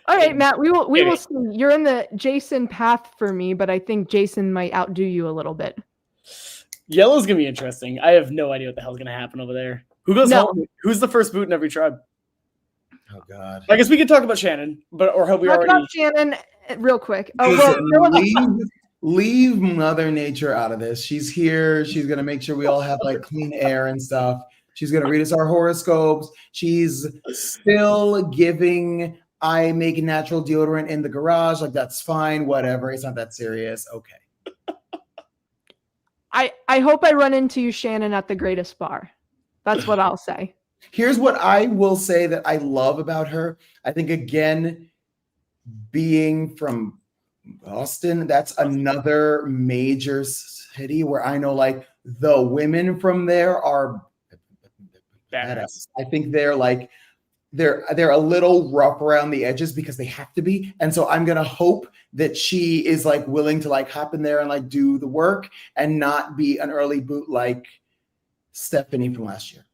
All right, Matt, we will Kidding. see. You're in the Jason path for me, but I think Jason might outdo you a little bit. Yellow's gonna be interesting. I have no idea what the hell's gonna happen over there. Who goes No. home? Who's the first boot in every tribe? Oh God. I guess we could talk about Shannon, or have we Talk already? about Shannon real quick. Oh, Listen, well, leave Mother Nature out of this. She's here. She's gonna make sure we all have like clean air and stuff. She's gonna read us our horoscopes. She's still giving. I make natural deodorant in the garage. Like, that's fine. Whatever. It's not that serious. Okay. I hope I run into you, Shannon, at the greatest bar. That's what I'll say. Here's what I will say that I love about her. I think, again, being from Boston, that's another major city where I know like the women from there are badass. I think they're like they're a little rough around the edges because they have to be. And so I'm gonna hope that she is like willing to like hop in there and like do the work and not be an early boot like Stephanie from last year.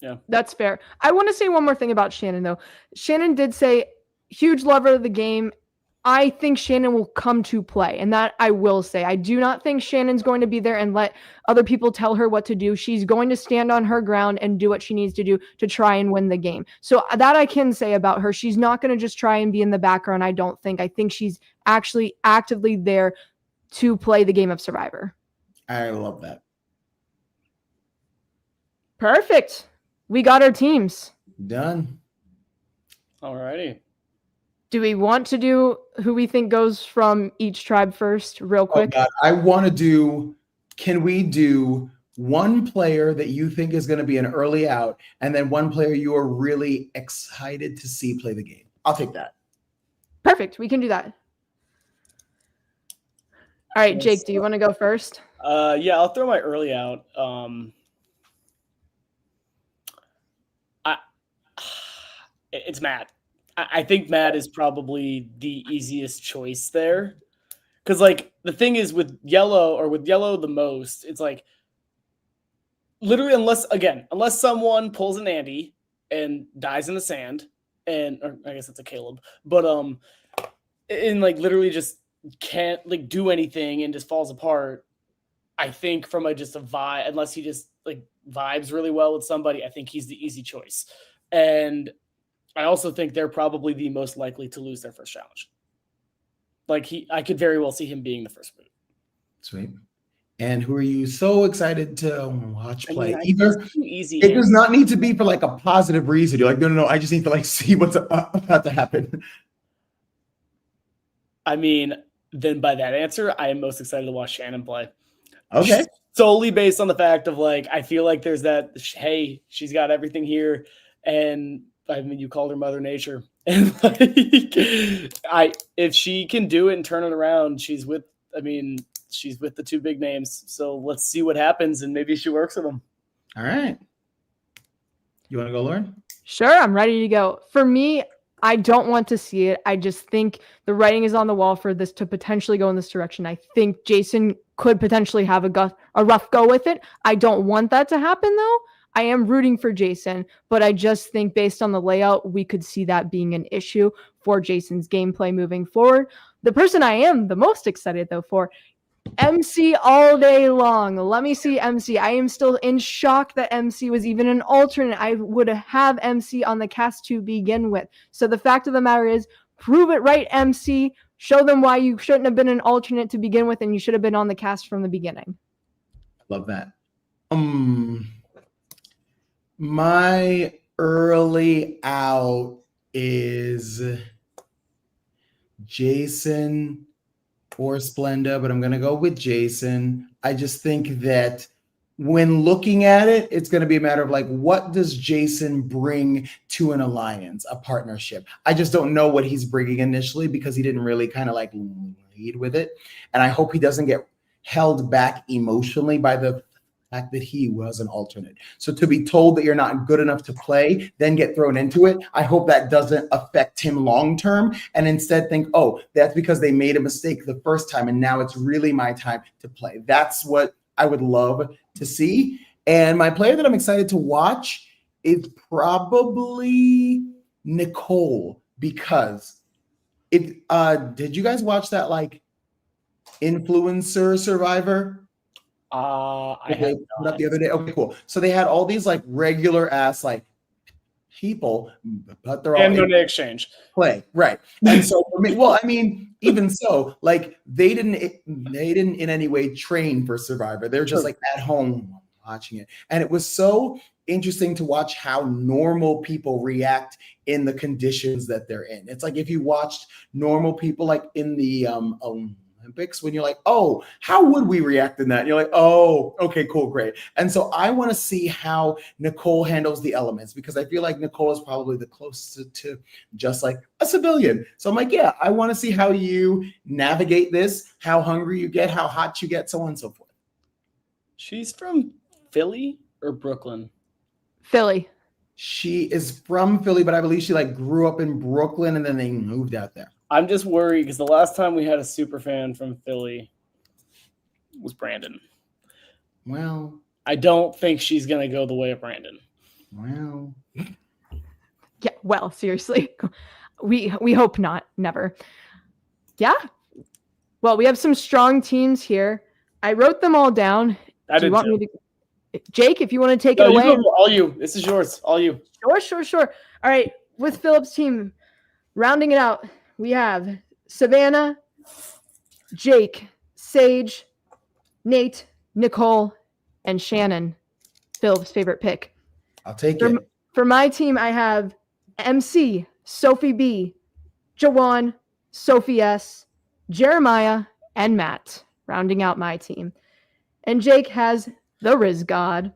Yeah, that's fair. I want to say one more thing about Shannon, though. Shannon did say, huge lover of the game. I think Shannon will come to play, and that I will say. I do not think Shannon's going to be there and let other people tell her what to do. She's going to stand on her ground and do what she needs to do to try and win the game. So that I can say about her. She's not going to just try and be in the background, I don't think. I think she's actually actively there to play the game of Survivor. I love that. Perfect. We got our teams. Done. Alrighty. Do we want to do who we think goes from each tribe first, real quick? Oh God. I want to do, can we do one player that you think is going to be an early out and then one player you are really excited to see play the game? I'll take that. Perfect. We can do that. All right, Jake, do you want to go first? Yeah, I'll throw my early out. It's Matt. I think Matt is probably the easiest choice there. Because, like, the thing is with Yellow the most, it's like, literally, unless someone pulls an Andy and dies in the sand, or I guess it's a Caleb, but, and, like, literally just can't, like, do anything and just falls apart, I think from just a vibe, unless he just, like, vibes really well with somebody, I think he's the easy choice. And I also think they're probably the most likely to lose their first challenge. Like I could very well see him being the first boot. Sweet. And who are you so excited to watch play? Easy. It does not need to be for like a positive reason. You're like, no. I just need to like see what's about to happen. I mean, then by that answer, I am most excited to watch Shannon play. Okay. Solely based on the fact of like, I feel like there's that, hey, she's got everything here. And I mean, you called her Mother Nature. And like, if she can do it and turn it around, she's with the two big names. So let's see what happens. And maybe she works with them. All right. You want to go, Lauren? Sure. I'm ready to go. For me, I don't want to see it. I just think the writing is on the wall for this to potentially go in this direction. I think Jason could potentially have a rough go with it. I don't want that to happen, though. I am rooting for Jason, but I just think based on the layout, we could see that being an issue for Jason's gameplay moving forward. The person I am the most excited, though, for MC all day long. Let me see MC. I am still in shock that MC was even an alternate. I would have MC on the cast to begin with. So the fact of the matter is, prove it right, MC. Show them why you shouldn't have been an alternate to begin with and you should have been on the cast from the beginning. Love that. My early out is Jason course, Blenda, but I'm going to go with Jason. I just think that when looking at it, it's going to be a matter of like, what does Jason bring to an alliance, a partnership? I just don't know what he's bringing initially because he didn't really kind of like lead with it. And I hope he doesn't get held back emotionally by the fact that he was an alternate. So to be told that you're not good enough to play, then get thrown into it, I hope that doesn't affect him long-term and instead think, oh, that's because they made a mistake the first time and now it's really my time to play. That's what I would love to see. And my player that I'm excited to watch is probably Nicole, because it did you guys watch that like influencer Survivor? I had put up the other day. Okay, cool. So they had all these like regular ass like people, but they're all and no exchange play, right? And so for me, well, I mean, even so, like they didn't in any way train for Survivor. They're just like at home watching it, and it was so interesting to watch how normal people react in the conditions that they're in. It's like if you watched normal people like in the Olympics, when you're like, oh, how would we react in that? And you're like, oh, okay, cool, great. And so I want to see how Nicole handles the elements, because I feel like Nicole is probably the closest to just like a civilian. So I'm like, yeah, I want to see how you navigate this, how hungry you get, how hot you get, so on and so forth. She's from Philly or Brooklyn? Philly. She is from Philly, but I believe she like grew up in Brooklyn and then they moved out there. I'm just worried because the last time we had a super fan from Philly was Brandon. Well, I don't think she's going to go the way of Brandon. Well. Yeah, well, seriously. We hope not. Never. Yeah. Well, we have some strong teams here. I wrote them all down. I did too. Jake, if you want to take it away. All you. This is yours. All you. Sure. All right. With Philip's team, rounding it out, we have Savannah, Jake, Sage, Nate, Nicole, and Shannon. Philip's favorite pick. I'll take it. For my team, I have MC, Sophie B, Jawan, Sophie S, Jeremiah, and Matt, rounding out my team. And Jake has the Riz God,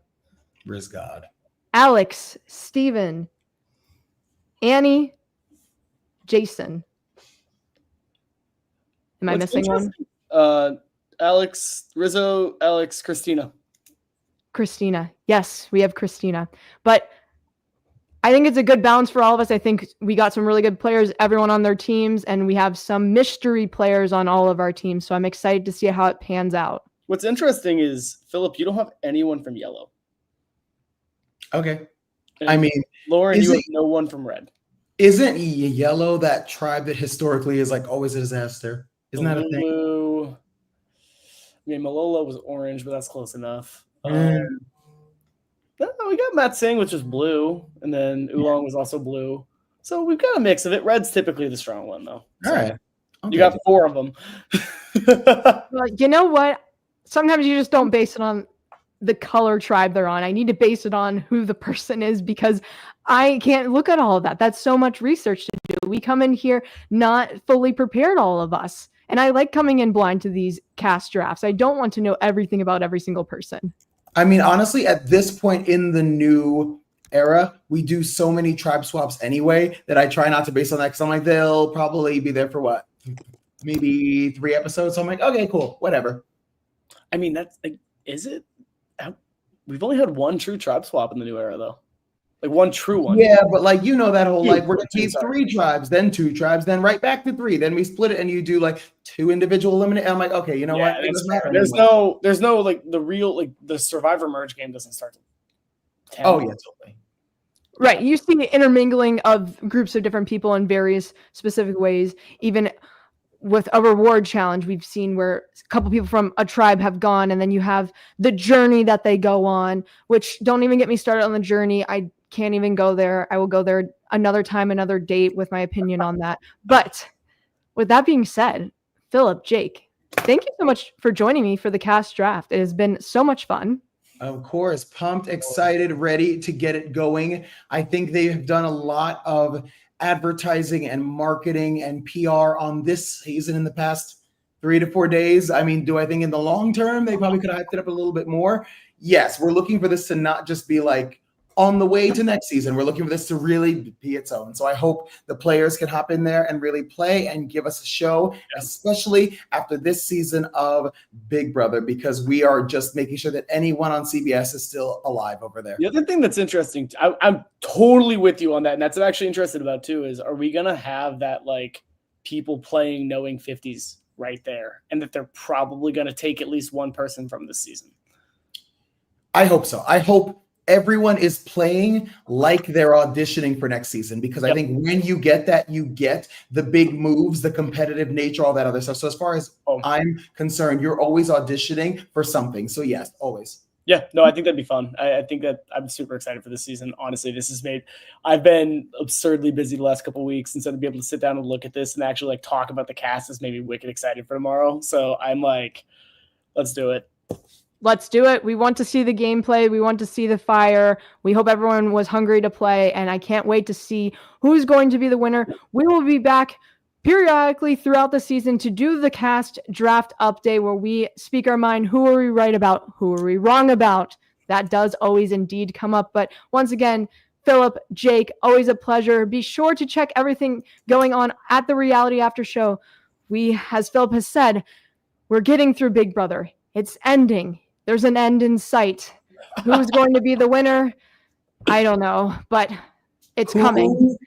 Alex, Steven, Annie, Jason. Am I missing one? Alex, Rizzo, Alex, Christina. Yes, we have Christina. But I think it's a good balance for all of us. I think we got some really good players, everyone on their teams, and we have some mystery players on all of our teams. So I'm excited to see how it pans out. What's interesting is, Philip, you don't have anyone from yellow. Okay. And I mean, Lauren, you have no one from red. Isn't yellow that tribe that historically is like always a disaster? Isn't that a thing? I mean, Malolo was orange, but that's close enough. We got Matt Singh, which is blue, and then Oolong was also blue. So we've got a mix of it. Red's typically the strong one, though. All right. You got 4 of them. Well, you know what? Sometimes you just don't base it on the color tribe they're on. I need to base it on who the person is, because I can't look at all of that. That's so much research to do. We come in here not fully prepared, all of us. And I like coming in blind to these cast drafts. I don't want to know everything about every single person. I mean, honestly, at this point in the new era, we do so many tribe swaps anyway that I try not to base on that, because I'm like, they'll probably be there for what? Maybe 3 episodes. So I'm like, okay, cool, whatever. I mean, that's like, is it? We've only had 1 true tribe swap in the new era, though. Like 1 true one. Yeah, but like, you know, that whole like, we're going to be 3 tribes, then 2 tribes, then right back to 3. Then we split it and you do like 2 individual eliminate. I'm like, okay, you know what? It doesn't matter anymore. There's no like the real, like the Survivor merge game doesn't start till 10. Oh, yeah, totally. Right. You see the intermingling of groups of different people in various specific ways. Even with a reward challenge, we've seen where a couple people from a tribe have gone, and then you have the journey that they go on, which don't even get me started on the journey. I can't even go there. I will go there another time, another date with my opinion on that. But with that being said, Philip, Jake, thank you so much for joining me for the cast draft. It has been so much fun. Of course, pumped, excited, ready to get it going. I think they have done a lot of advertising and marketing and PR on this season in the past 3 to 4 days. I mean, do I think in the long term they probably could have hyped it up a little bit more? Yes, we're looking for this to not just be like on the way to next season. We're looking for this to really be its own. So I hope the players can hop in there and really play and give us a show, especially after this season of Big Brother, because we are just making sure that anyone on CBS is still alive over there. The other thing that's interesting, I'm totally with you on that, and that's what I'm actually interested about too, is are we going to have that like people playing knowing 50s right there, and that they're probably going to take at least one person from this season? I hope so. I hope everyone is playing like they're auditioning for next season, because I think when you get that, you get the big moves, the competitive nature, all that other stuff. So as far as I'm concerned, you're always auditioning for something. So yes, always. Yeah, no, I think that'd be fun. I think that I'm super excited for this season. Honestly, I've been absurdly busy the last couple of weeks, and so to be able to sit down and look at this and actually like talk about the cast has made me wicked excited for tomorrow. So I'm like, let's do it. Let's do it. We want to see the gameplay. We want to see the fire. We hope everyone was hungry to play, and I can't wait to see who's going to be the winner. We will be back periodically throughout the season to do the cast draft update, where we speak our mind. Who are we right about? Who are we wrong about? That does always indeed come up. But once again, Phillip, Jake, always a pleasure. Be sure to check everything going on at the Reality After Show. As Phillip has said, we're getting through Big Brother. It's ending. There's an end in sight. Who's going to be the winner? I don't know, but it's coming. Who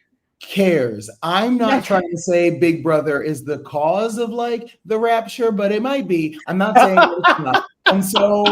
cares? I'm not trying to say Big Brother is the cause of like the rapture, but it might be. I'm not saying it's not. And so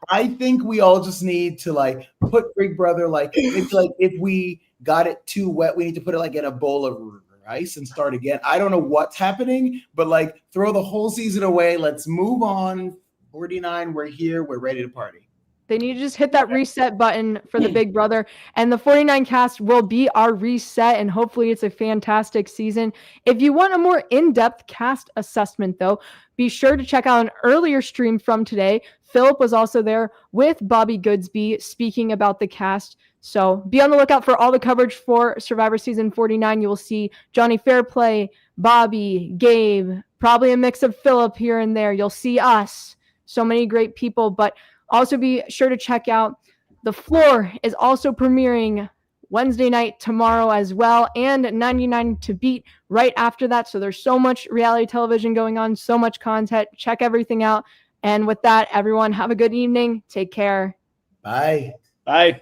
I think we all just need to like put Big Brother, like it's like if we got it too wet, we need to put it like in a bowl of rice and start again. I don't know what's happening, but like throw the whole season away. Let's move on. 49, we're here. We're ready to party. They need to just hit that reset button for the Big Brother, and the 49 cast will be our reset, and hopefully it's a fantastic season. If you want a more in-depth cast assessment, though, be sure to check out an earlier stream from today. Phillip was also there with Bobby Goodsby speaking about the cast. So be on the lookout for all the coverage for Survivor Season 49. You will see Johnny Fairplay, Bobby, Gabe, probably a mix of Phillip here and there. You'll see us. So many great people, but also be sure to check out The Floor is also premiering Wednesday night tomorrow as well, and 99 to Beat right after that. So there's so much reality television going on, so much content. Check everything out. And with that, everyone, have a good evening. Take care. Bye. Bye.